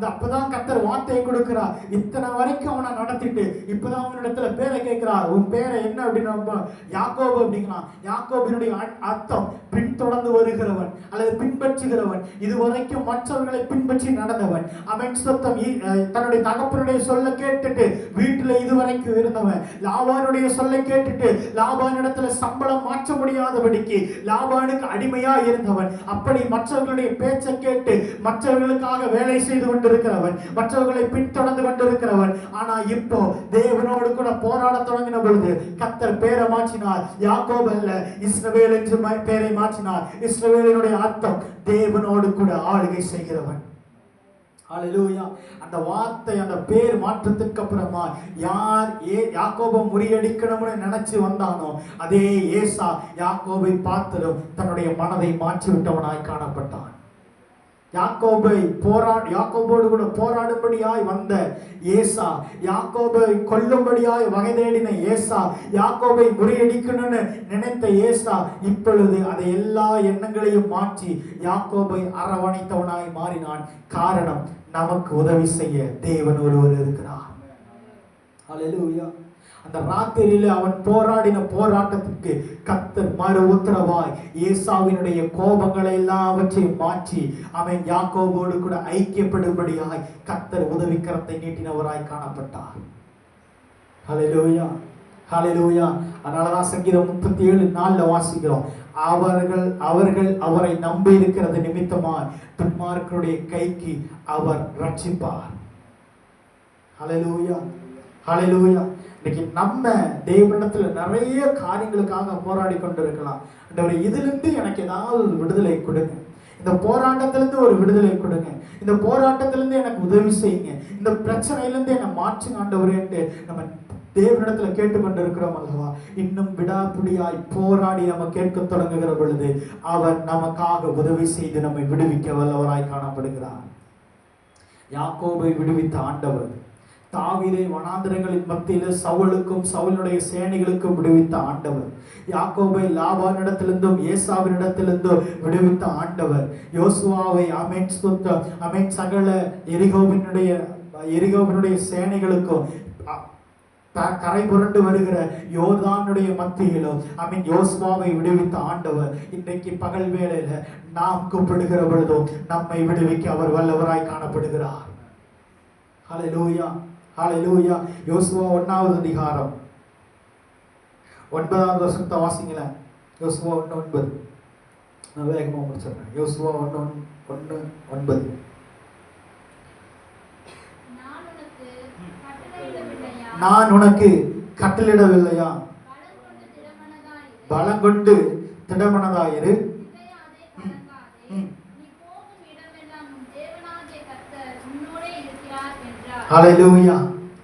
A: அப்பதான் கர்த்தர் வார்த்தையை கொடுக்கிறார். இத்தனை வரைக்கும் அவனை நடத்திட்டு இப்பதான் அவனிடத்துல பேரை கேட்கிறார். உன் பேரை என்ன அப்படின்னு யாக்கோபு அப்படிங்கிறான். யாக்கோபினுடைய அர்த்தம் பின்தொடர்ந்து வருகிறவன் அல்லது பின்பற்றுகிறவன், இதுவரைக்கும் மற்றவர்களை பின்பற்றி நடந்தவன். அவன் சொத்தம் தன்னுடைய தகப்பனுடைய சொல்ல கேட்டுட்டு வீட்டுல இதுவரைக்கும் இருந்தவன், லாபானுடைய சொல்லை கேட்டுட்டு லாபானிடத்துல சம்பளம் மாற்ற முடியாதபடிக்கு லாபானுக்கு அடிமையா இருந்தவன். அப்படி மற்றவர்களுடைய பேச்சை கேட்டு மற்றவர்களுக்காக வேலை செய்து கொண்டிருக்கிறவன், மற்றவர்களை பின்தொடர்ந்து கொண்டிருக்கிறவன். ஆனா இப்போ தேவனோடு கூட போராட தொடங்கின பொழுது கர்த்தர் பேரை மாற்றினார். யாக்கோபு அல்ல, இஸ்ரவேல் என்று பேரை மாற்றினார். இஸ்ரவேலினுடைய அர்த்தம் தேவனோடு கூட ஆளுகை செய்கிறவன். ஹல்லேலூயா. அந்த வார்த்தை, அந்த பேர் மாற்றத்துக்கு அப்புறமா யார் யாக்கோபை முறியடிக்கணும்னு நினைச்சு வந்தானோ அதே ஏசா யாக்கோபை பார்த்ததும் தன்னுடைய மனதை மாற்றி விட்டவனாய் காணப்பட்டான். யாக்கோபோடு கூட போராடும்படியாய் வந்த ஏசா, யாக்கோபை கொல்லும்படியாய் வகை தேடின ஏசா, யாக்கோபை முறியடிக்கணும்னு நினைத்த ஏசா இப்பொழுது அதை எல்லா எண்ணங்களையும் மாற்றி யாக்கோபை அரவணைத்தவனாய் மாறினான். காரணம், நமக்கு உதவி செய்ய தேவன் ஒருவர் இருக்கிறார். ஹல்லேலூயா. அந்த ராத்திரியில அவன் போராடின போராட்டத்திற்கு கர்த்தர் மறு உத்தரவாய் ஏசாவினுடைய கோபங்களை எல்லாவற்றையும் மாற்றி அவன் யாக்கோபோடு கூட ஐக்கியப்படும்படியாய் கர்த்தர் உதவிக்கரத்தை நீட்டினவராய் காணப்பட்டார். ஹல்லேலூயா, ஹல்லேலூயா. அதனாலதான் சங்கீதம் 37:4 வாசிக்கிறோம், அவர்கள் அவரை நம்பி இருக்கிறது நிமித்தமாய் துன்மார்க்கருடைய கைக்கு அவர் ரட்சிப்பார். ஹல்லேலூயா. ஹல்லேலூயா. இன்னைக்கு நம்ம தேவனிடத்துல நிறைய காரியங்களுக்காக போராடி கொண்டிருக்கலாம். ஆண்டவரே, இதிலிருந்து எனக்கு ஏதாவது ஒரு விடுதலை கொடுங்க, இந்த போராட்டத்திலிருந்து ஒரு விடுதலை கொடுங்க, இந்த போராட்டத்திலிருந்து எனக்கு உதவி செய்யுங்க, இந்த பிரச்சனையிலிருந்து என்னை மாற்றுங்க ஆண்டவரேன்ட்டு நம்ம தேவனிடத்துல கேட்டுக்கொண்டிருக்கிறோம் அல்லவா? இன்னும் விடாப்பிடியாய் போராடி நம்ம கேட்க தொடங்குகிற பொழுது அவர் நமக்காக உதவி செய்து நம்மை விடுவிக்க வல்லவராய் காணப்படுகிறார். யாக்கோபை விடுவித்த ஆண்டவர் தாவீதை வனாந்திரங்களின் மத்தியில் சவுலுக்கும் சவுலுடைய சேனைகளுக்கும் விடுவித்த ஆண்டவர், யாக்கோபை லாபானிடத்திலிருந்தும் ஏசாவினிடத்திலிருந்தும் விடுவித்த ஆண்டவர், யோசுவாவை சகல எரிகோவினுடைய சேனைகளுக்கும் கரை புரண்டு வருகிற யோர்தானுடைய மத்தியிலும் யோசுவாவை விடுவித்த ஆண்டவர் இன்றைக்கு பகல் வேளையில நாம் கூப்பிடுகிற பொழுதும் நம்மை விடுவிக்க அவர் வல்லவராய் காணப்படுகிறார். ஹல்லேலூயா, ஹல்லேலூயா. யோசுவா 1வது அதிகாரம் 9வது வசனத்தை வாசிங்களேன். யோசுவா 1:9. நான் வேகமா முடிச்சிடுறேன். யோசுவா 1:9. நான் உனக்கு கட்டளையிடவில்லையா? பலம் கொண்டு திடமனதாயிரு. ஹல்லேலூயா,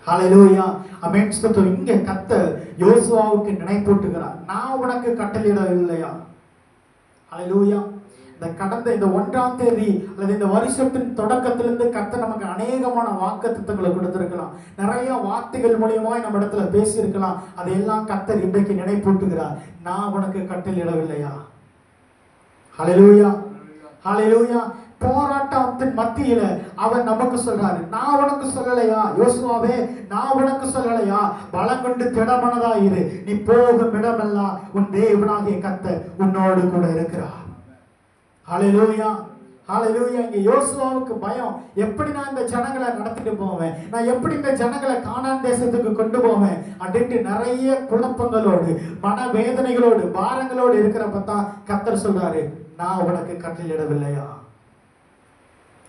A: ஹல்லேலூயா. ஆமென். இங்க கர்த்தர் யோசுவாவுக்கு நினைப்பூட்டுகிறார், நான் உனக்கு கட்டளையிடவில்லையா? ஹல்லேலூயா. இந்த 1ஆம் தேதி அல்லது இந்த வருஷத்தின் தொடக்கத்திலிருந்து கர்த்தர் நமக்கு அநேகமான வாக்குத்தத்தங்களை கொடுத்திருக்கலாம், நிறைய வார்த்தைகள் மூலியமாய் நம்ம இடத்துல பேசியிருக்கலாம். அதையெல்லாம் கர்த்தர் இன்றைக்கு நினைப்பூட்டுகிறார், நான் உனக்கு கட்டளையிடவில்லையா? ஹல்லேலூயா, ஹல்லேலூயா. போராட்டத்தின் மத்தியில அவர் நமக்கு சொல்றாரு, நான் உனக்கு சொல்லலையா யோசுவாவே, நான் உனக்கு சொல்லலையா? பலம் கொண்டு திடமனதாயிரு, நீ போகும் இடமெல்லாம் உன் தேவனாகிய கர்த்தர் உன்னோடு கூட இருக்கிறார். ஹல்லேலூயா, ஹல்லேலூயா. இங்க யோசுவாவுக்கு பயம், எப்படி நான் இந்த ஜனங்களை நடத்திட்டு போவேன், நான் எப்படி இந்த ஜனங்களை கானான் தேசத்துக்கு கொண்டு போவேன் அப்படின்ட்டு நிறைய குழப்பங்களோடு மனவேதனைகளோடு பாரங்களோடு இருக்கிறப்பதான் கர்த்தர் சொல்றாரு, நான் உனக்கு கட்டளையிடவில்லையா?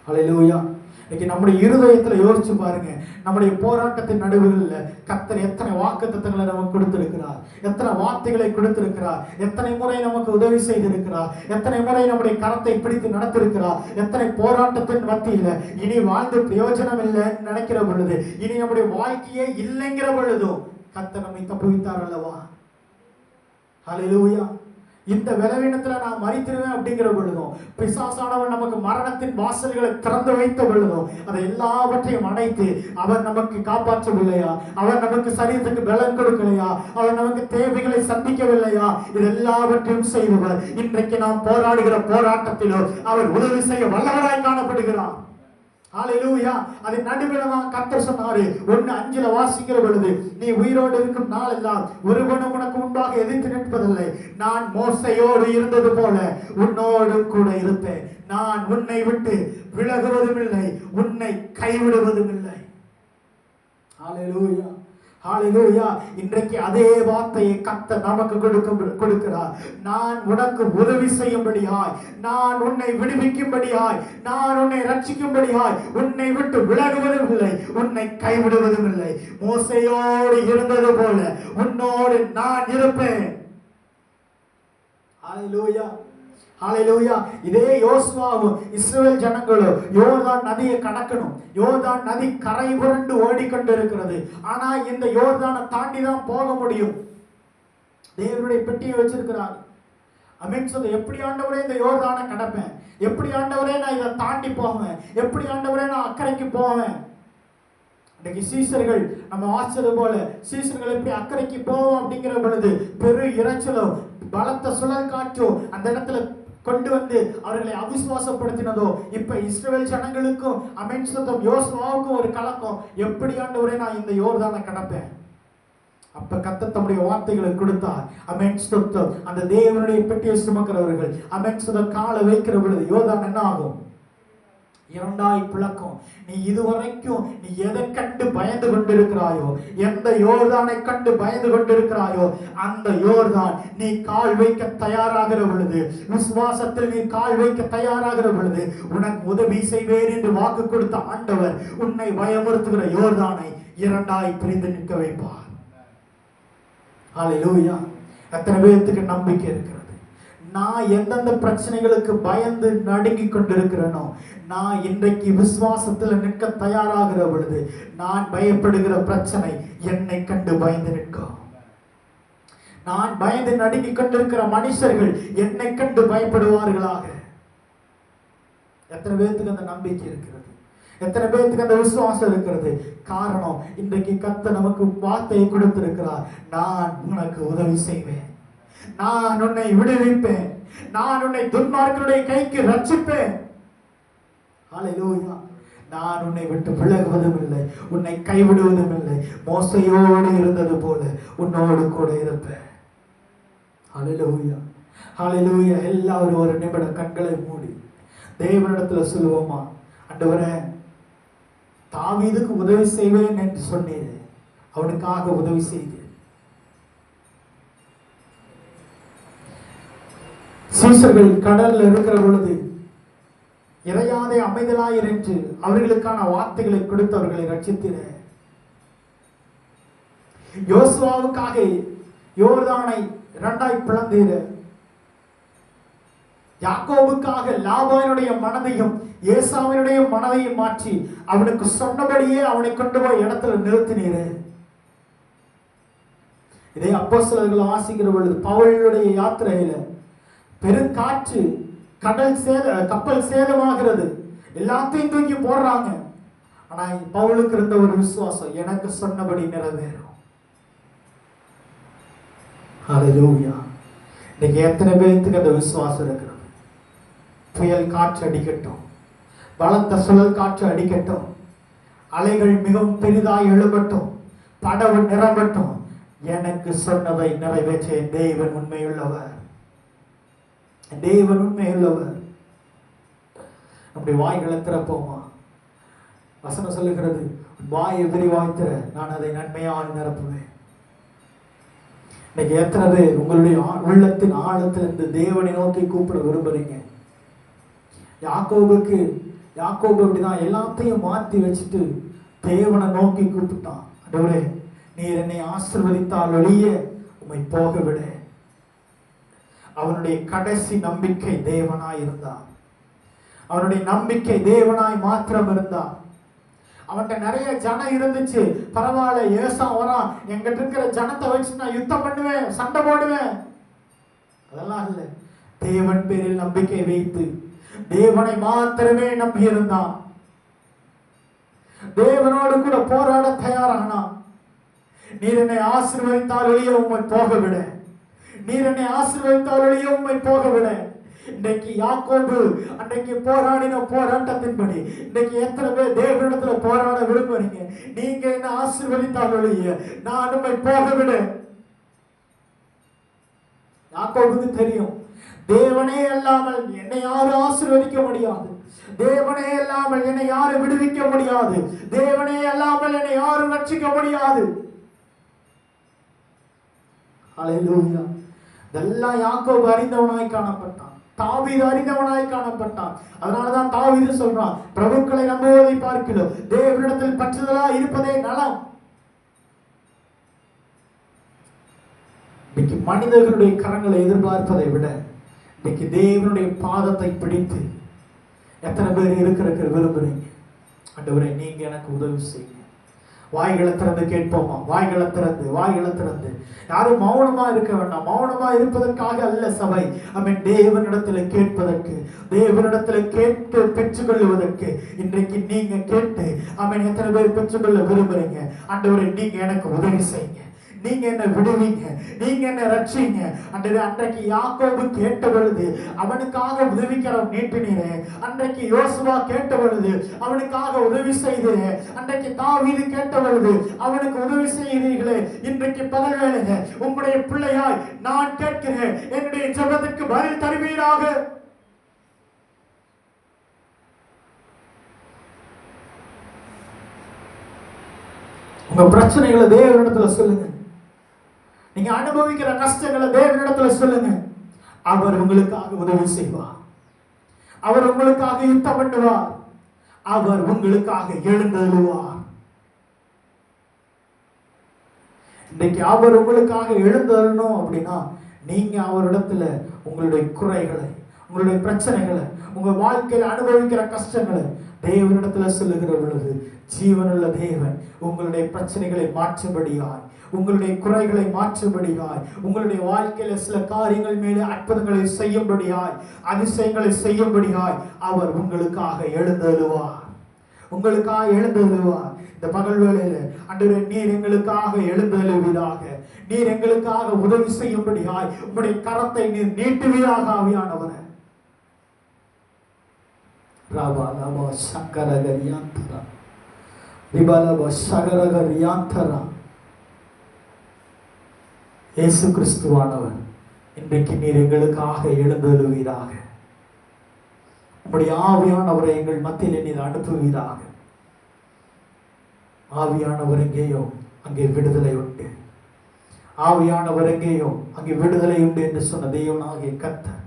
A: ஹல்லேலூயா. இன்னைக்கு நம்முடைய இருதயத்துல யோசிச்சு பாருங்க, நம்முடைய போராட்டத்தின் நடுவுகளில் கர்த்தர் எத்தனை வாக்குத்தத்தங்களை நமக்கு கொடுத்திருக்கிறார், எத்தனை வார்த்தைகளை கொடுத்திருக்கிறார், எத்தனை முறை நமக்கு உதவி செய்திருக்கிறார், எத்தனை முறை நம்முடைய கரத்தை பிடித்து நடத்திருக்கிறார். எத்தனை போராட்டத்தின் மத்தியில இனி வாழ்ந்து பிரயோஜனம் இல்லைன்னு நினைக்கிற பொழுது, இனி நம்முடைய வாழ்க்கையே இல்லைங்கிற பொழுதும் கர்த்தர் நம்மை தப்புவித்தார் அல்லவா? ஹல்லேலூயா. இந்த பலவீனத்துல நான் மரித்திருவேன் அப்படிங்கிற பொழுதும், பிசாசானவன் நமக்கு மரணத்தின் வாசல்களை திறந்து வைத்த பொழுதும், அதை எல்லாவற்றையும் அடைத்து அவர் நமக்கு காப்பாற்றவில்லையா? அவர் நமக்கு சரீரத்துக்கு பலன் கொடுக்கலையா? அவர் நமக்கு தேவைகளை சந்திக்கவில்லையா? இது எல்லாவற்றையும் செய்தவர் இன்றைக்கு நாம் போராடுகிற போராட்டத்திலோ அவர் உதவி செய்ய வல்லவராய் காணப்படுகிறார். ஹல்லேலூயா. அதன் நடுவில் தான் கர்த்தர் சொன்னாரு, 1:5 வாசிக்கிற பொழுது, நீ உயிரோடு இருக்கும் நாளெல்லாம் ஒருவனும் உனக்கு முன்பாக எதிர்த்து நிற்பதில்லை, நான் மோசையோடு இருந்தது போல உன்னோடு கூட இருப்பேன், நான் உன்னை விட்டு விலகுவதும் இல்லை, உன்னை கைவிடுவதும் இல்லை. ஹல்லேலூயா, ஹல்லேலூயா. இன்றைக்கு அதே வார்த்தையை கர்த்தர் நமக்கு கொடுக்கிறார். நான் உனக்கு உதவி செய்யும்படியாய், நான் உன்னை விடுவிக்கும்படியாய், நான் உன்னை ரட்சிக்கும்படியாய், உன்னை விட்டு விலகுவதும் இல்லை, உன்னை கைவிடுவதும் இல்லை. மோசையோடு இருந்தது போல உன்னோடு நான் இருப்பேன். ஹல்லேலூயா, ஹல்லேலூயா. இதே யோசுவாவும் இஸ்ரவேல் ஜனங்களும் யோர்தான் நதியை கடக்கணும். யோர்தான் நதி கரை புரண்டு ஓடிக்கொண்டிருக்கிறது. ஆனா இந்த யோர்தானை தாண்டி தான் போக முடியும். தேவனுடைய பெட்டியை வச்சிருக்கிறார். அமீன் சொல்ல, எப்படி ஆண்டவரே இந்த யோர்தானை கடப்பேன், எப்படி ஆண்டவரே நான் இதை தாண்டி போவேன், எப்படி ஆண்டவரே நான் அக்கறைக்கு போவேன்? இன்னைக்கு சீசர்கள் நம்ம வாசிச்சது போல சீசர்கள் எப்படி அக்கறைக்கு போவோம் அப்படிங்கிற பொழுது பெரு இறைச்சலோ பலத்த சுழல் காற்றோ அந்த இடத்துல கொண்டு வந்து அவர்களை அவிசுவாசப்படுத்தினதோ, இப்ப இஸ்ரவேல் ஜனங்களுக்கும் ஆமென் சொல்லும் யோசுவாவுக்கும் ஒரு கலக்கம், எப்படி ஆண்டவரே நான் இந்த யோர்தானை கடப்பேன்? அப்ப கர்த்தர் தம்முடைய வார்த்தைகளை கொடுத்தார். ஆமென் ஸ்தோத்திரம். அந்த தேவனுடைய பெட்டியை சுமக்கிறவர்கள் ஆமென் சொல்ல காலை வைக்கிற பொழுது யோர்தான் என்ன ஆகும்? இரண்டாய் பிளக்கும். நீ இதுவரைக்கும் நீ எதை கண்டு பயந்து கொண்டிருக்கிறாயோ, எந்த யோர்தானை கண்டு பயந்து கொண்டிருக்கிறாயோ, அந்த யோர்தான் நீ கால் வைக்க தயாராகிற பொழுது, விசுவாசத்தில் நீ கால் வைக்க தயாராகிற பொழுது உனக்கு உதவி செய்வேன் என்று வாக்கு கொடுத்த ஆண்டவர் உன்னை பயமுறுத்துகிற யோர்தானை இரண்டாய் பிரிந்து நிற்க வைப்பார். ஹல்லேலூயா. எத்தனை பேருக்கு நம்பிக்கை இருக்கிறது? நான் எந்தெந்த பிரச்சனைகளுக்கு பயந்து நடுங்கி கொண்டிருக்கிறேனோ, நான் இன்றைக்கு விசுவாசத்தில் நிற்க தயாராகிற பொழுது நான் பயப்படுகிற பிரச்சனை என்னை கண்டு பயந்து நிற்கும். நான் பயந்து நடுங்கி கொண்டிருக்கிற மனுஷர்கள் என்னை கண்டு பயப்படுவார்களாக. எத்தனை பேருக்கு அந்த நம்பிக்கை இருக்கிறது? எத்தனை பேருக்கு அந்த விசுவாசம் இருக்கிறது? காரணம், இன்றைக்கு கர்த்தர் நமக்கு வார்த்தையை கொடுத்திருக்கிறார். நான் உனக்கு உதவி செய்வேன், நான் உன்னை விடுவிப்பேன், நான் உன்னை துன்மார்க்கருடைய கைக்கு ரட்சிப்பேன். ஹல்லேலூயா. நான் உன்னை விட்டு விலகுவதும் இல்லை, உன்னை கைவிடுவதும் இல்லை. மோசையோடு இருந்தது போல உன்னோடு கூட இருப்பேன். ஹல்லேலூயா, ஹல்லேலூயா. எல்லாரும் ஒரு நிமிடம் கண்களை மூடி தேவனிடத்துல சொல்லுவோமா, ஆண்டவரே, தாவீதுக்கு உதவி செய்வேன் என்று சொன்னீர், அவனுக்காக உதவி செய்து. சீசர்கள் கடல்ல இருக்கிற பொழுது இறையாதே அமைதலாயிரு என்று அவர்களுக்கான வார்த்தைகளை கொடுத்து அவர்களை ரட்சித்திர. யோசுவாவுக்காக யோர்தானை இரண்டாய் பிளந்தீர. யாக்கோபுக்காக லாபானுடைய மனதையும் ஏசாவினுடைய மனதையும் மாற்றி அவனுக்கு சொன்னபடியே அவனை கொண்டு போய் இடத்துல நிறுத்தினீரே. இதை அப்போஸ்தலர்கள் வாசிக்கிற பொழுது பவுலுடைய யாத்திரையில பெருங்காற்று, கப்பல் சேதமாகிறது, எல்லாத்தையும் தூக்கி போடுறாங்க. ஆனா பவுலுக்கு இருந்த ஒரு விசுவாசம், எனக்கு சொன்னபடி நிறைவேறும். ஹல்லேலூயா. இன்னைக்கு எத்தனை பேருக்கு அந்த விசுவாசம் இருக்கிறது? புயல் காற்று அடிக்கட்டும், பலத்த சுழல் காற்று அடிக்கட்டும், அலைகள் மிகவும் பெரிதாய் எழும்பட்டும், படவு நிரம்பட்டும், எனக்கு சொன்னதை நிறைவேற்ற தேவன் உண்மையுள்ளவர், தேவன் உண்மையுள்ளவர். நம்முடைய வாய்களை திறப்போமா? வசனம் சொல்லுகிறது, வாயை விரிவாய் திற, நான் அதை நன்மையால் நிரப்புவேன். இன்னைக்கு எத்தனை பேர் உங்களுடைய உள்ளத்தின் ஆழத்திலிருந்து தேவனை நோக்கி கூப்பிட விரும்புறீங்க? யாக்கோபு அப்படிதான் எல்லாத்தையும் மாற்றி வச்சுட்டு தேவனை நோக்கி கூப்பிட்டான். ஆண்டவரே, நீர் என்னை ஆசீர்வதித்தால் ஒழிய உம்மை போக விட. அவனுடைய கடைசி நம்பிக்கை தேவனாய் இருந்தான். அவனுடைய நம்பிக்கை தேவனாய் மாத்திரம் இருந்தான். அவன்கிட்ட நிறைய ஜனம் இருந்துச்சு, பரவாயில்ல, ஏசா வரான், எங்கிட்ட இருக்கிற ஜனத்தை வச்சு நான் யுத்தம் பண்ணுவேன், சண்டை போடுவேன், அதெல்லாம் இல்லை. தேவன் பேரில் நம்பிக்கை வைத்து தேவனை மாத்திரமே நம்பி இருந்தான். தேவனோடு கூட போராட தயாரானான். நீர் என்னை ஆசீர்வதித்தால் ஒழிய உம்மை போக விட, நீர் என்னை ஆசீர்வதித்தால் ஒழிய உம்மை போக விட. இன்றைக்கு யாக்கோபு அன்றைக்கு போராடின போராட்டத்தின்படி இன்றைக்கு எத்தனை பேர் தேவனிடத்துல போராட விரும்புறீங்க? நீங்க என்ன ஆசீர்வதித்தால் ஒழிய நான் உம்மை போக விட. யாக்கோபுக்கு தெரியும், தேவனே அல்லாமல் என்னை யாரும் ஆசீர்வதிக்க முடியாது, தேவனே அல்லாமல் என்னை யாரும் விடுவிக்க முடியாது, தேவனே அல்லாமல் என்னை யாரும் ரட்சிக்க முடியாது. ஹல்லேலூயா. இதெல்லாம் யாக்கோபு அறிந்தவனாய் காணப்பட்டான், தாவீது அறிந்தவனாய் காணப்பட்டான். அதனாலதான் தாவீது சொல்றான், பிரபுக்களை நம்புவதை பார்க்கிறோம், தேவனிடத்தில் பற்றுதலா இருப்பதே நலம். இன்னைக்கு மனிதர்களுடைய கரங்களை எதிர்பார்ப்பதை விட இன்னைக்கு தேவனுடைய பாதத்தை பிடித்து எத்தனை பேர் இருக்கிற விரும்புறீங்க? ஆண்டவரே, நீங்க எனக்கு உதவி செய்யுங்க. வாய்களை திறந்து கேட்போமா? வாய்களை திறந்து யாரும் மௌனமா இருக்க வேண்டாம். மௌனமா இருப்பதற்காக அல்ல சபை, அவன் தேவனிடத்துல கேட்பதற்கு, தேவனிடத்துல கேட்டு பெற்றுக்கொள்வதற்கு. இன்றைக்கு நீங்க கேட்டு அவன் எத்தனை பேர் பெற்றுக்கொள்ள விரும்புறீங்க? ஆண்டவரே, நீங்க எனக்கு உதவி செய்யுங்க, நீங்க என்ன விடுவீங்க, நீங்க என்ன ரட்சிங்க. அன்றைக்கு யாக்கோபு கேட்ட பொழுது அவனுக்காக உதவிக்கரம் நீட்டினீரே. அன்றைக்கு யோசுவா கேட்ட பொழுது அவனுக்காக உதவி செய்தீரே. அன்றைக்கு தாவீது கேட்ட பொழுது அவனுக்கு உதவி செய்தீர்களே. இன்றைக்கு பகல் வேளையிலே உம்முடைய பிள்ளையாய் நான் கேட்கிறேன், என்னுடைய ஜெபத்திற்கு பதில் தருவீராக. உங்க பிரச்சனைகளை தேவனிடத்துல சொல்லுங்க. நீங்க அனுபவிக்கிற கஷ்டங்களை தேவனிடத்துல சொல்லுங்க. அவர் உங்களுக்காக உதவி செய்வார், அவர் உங்களுக்காக யுத்தம் பண்ணுவார், அவர் உங்களுக்காக எழுந்தருளுவார். இன்னைக்கு அவர் உங்களுக்காக எழுந்தரணும் அப்படின்னா நீங்க அவரிடத்துல உங்களுடைய குறைகளை, உங்களுடைய பிரச்சனைகளை, உங்க வாழ்க்கையில அனுபவிக்கிற கஷ்டங்களை தேவனிடத்துல சொல்லுகிற பொழுது ஜீவனுள்ள தேவன் உங்களுடைய பிரச்சனைகளை மாற்றும்படியாய், உங்களுடைய குறைகளை மாற்றும்படியாய், உங்களுடைய வாழ்க்கையில சில காரியங்கள் மேலே அற்புதங்களை செய்யும்படியாய், அதிசயங்களை செய்யும்படியாய் அவர் உங்களுக்காக எழுந்தருளுவார். உங்களுக்காக எழுந்தருளுவார். இந்த பகல் வேளையில ஆண்டவரே நீர் எங்களுக்காக எழுந்தருளுவீராக, நீர் எங்களுக்காக உதவி செய்யும்படியாய் உம்முடைய கரத்தை நீர் நீட்டுவீராக ஆவியானவரே. ராபா லாபா சங்கரகரியாந்தரா ரிபாலபா சகரகரியாந்தரா. இயேசு கிறிஸ்துவானவர் இன்றைக்கு நீர் எங்களுக்காக எழுந்தருளுவீராக. உம்முடைய ஆவியானவரை எங்கள் மத்தியில் நீர் அனுப்புவீராக. ஆவியானவர் எங்கேயோ அங்கே விடுதலை உண்டு, ஆவியானவர் எங்கேயோ அங்கே விடுதலை உண்டு என்று சொன்ன தேவனாகிய கர்த்தர்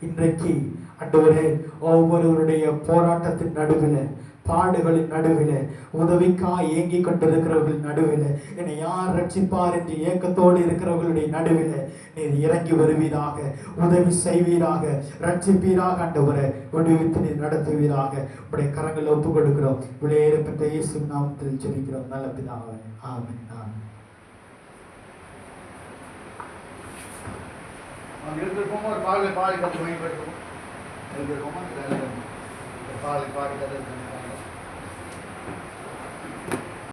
A: இன்றைக்கு ஆண்டவரே ஒவ்வொருவருடைய போராட்டத்தின் நடுவில், பாடுகளின் நடுவில், உதவிக்காய் ஏங்கி கொண்டிருக்கிறவர்கள் நடுவில், என்னை யார் ரட்சிப்பார் என்று ஏக்கத்தோடு இருக்கிறவர்களுடைய நடுவில் நீர் இறங்கி வருவீராக, உதவி செய்வீராக, ரட்சிப்பீராக. ஆண்டவரை விடுவித்து நீர் நடத்துவீராக. உடைய கரங்களை ஒப்புக் கொடுக்கிறோம். விளையேறப்பட்ட இயேசு நாமத்தில் ஜெபிக்கிறோம் நல்ல பிதாவே, ஆமென்.
C: பாடி பாடி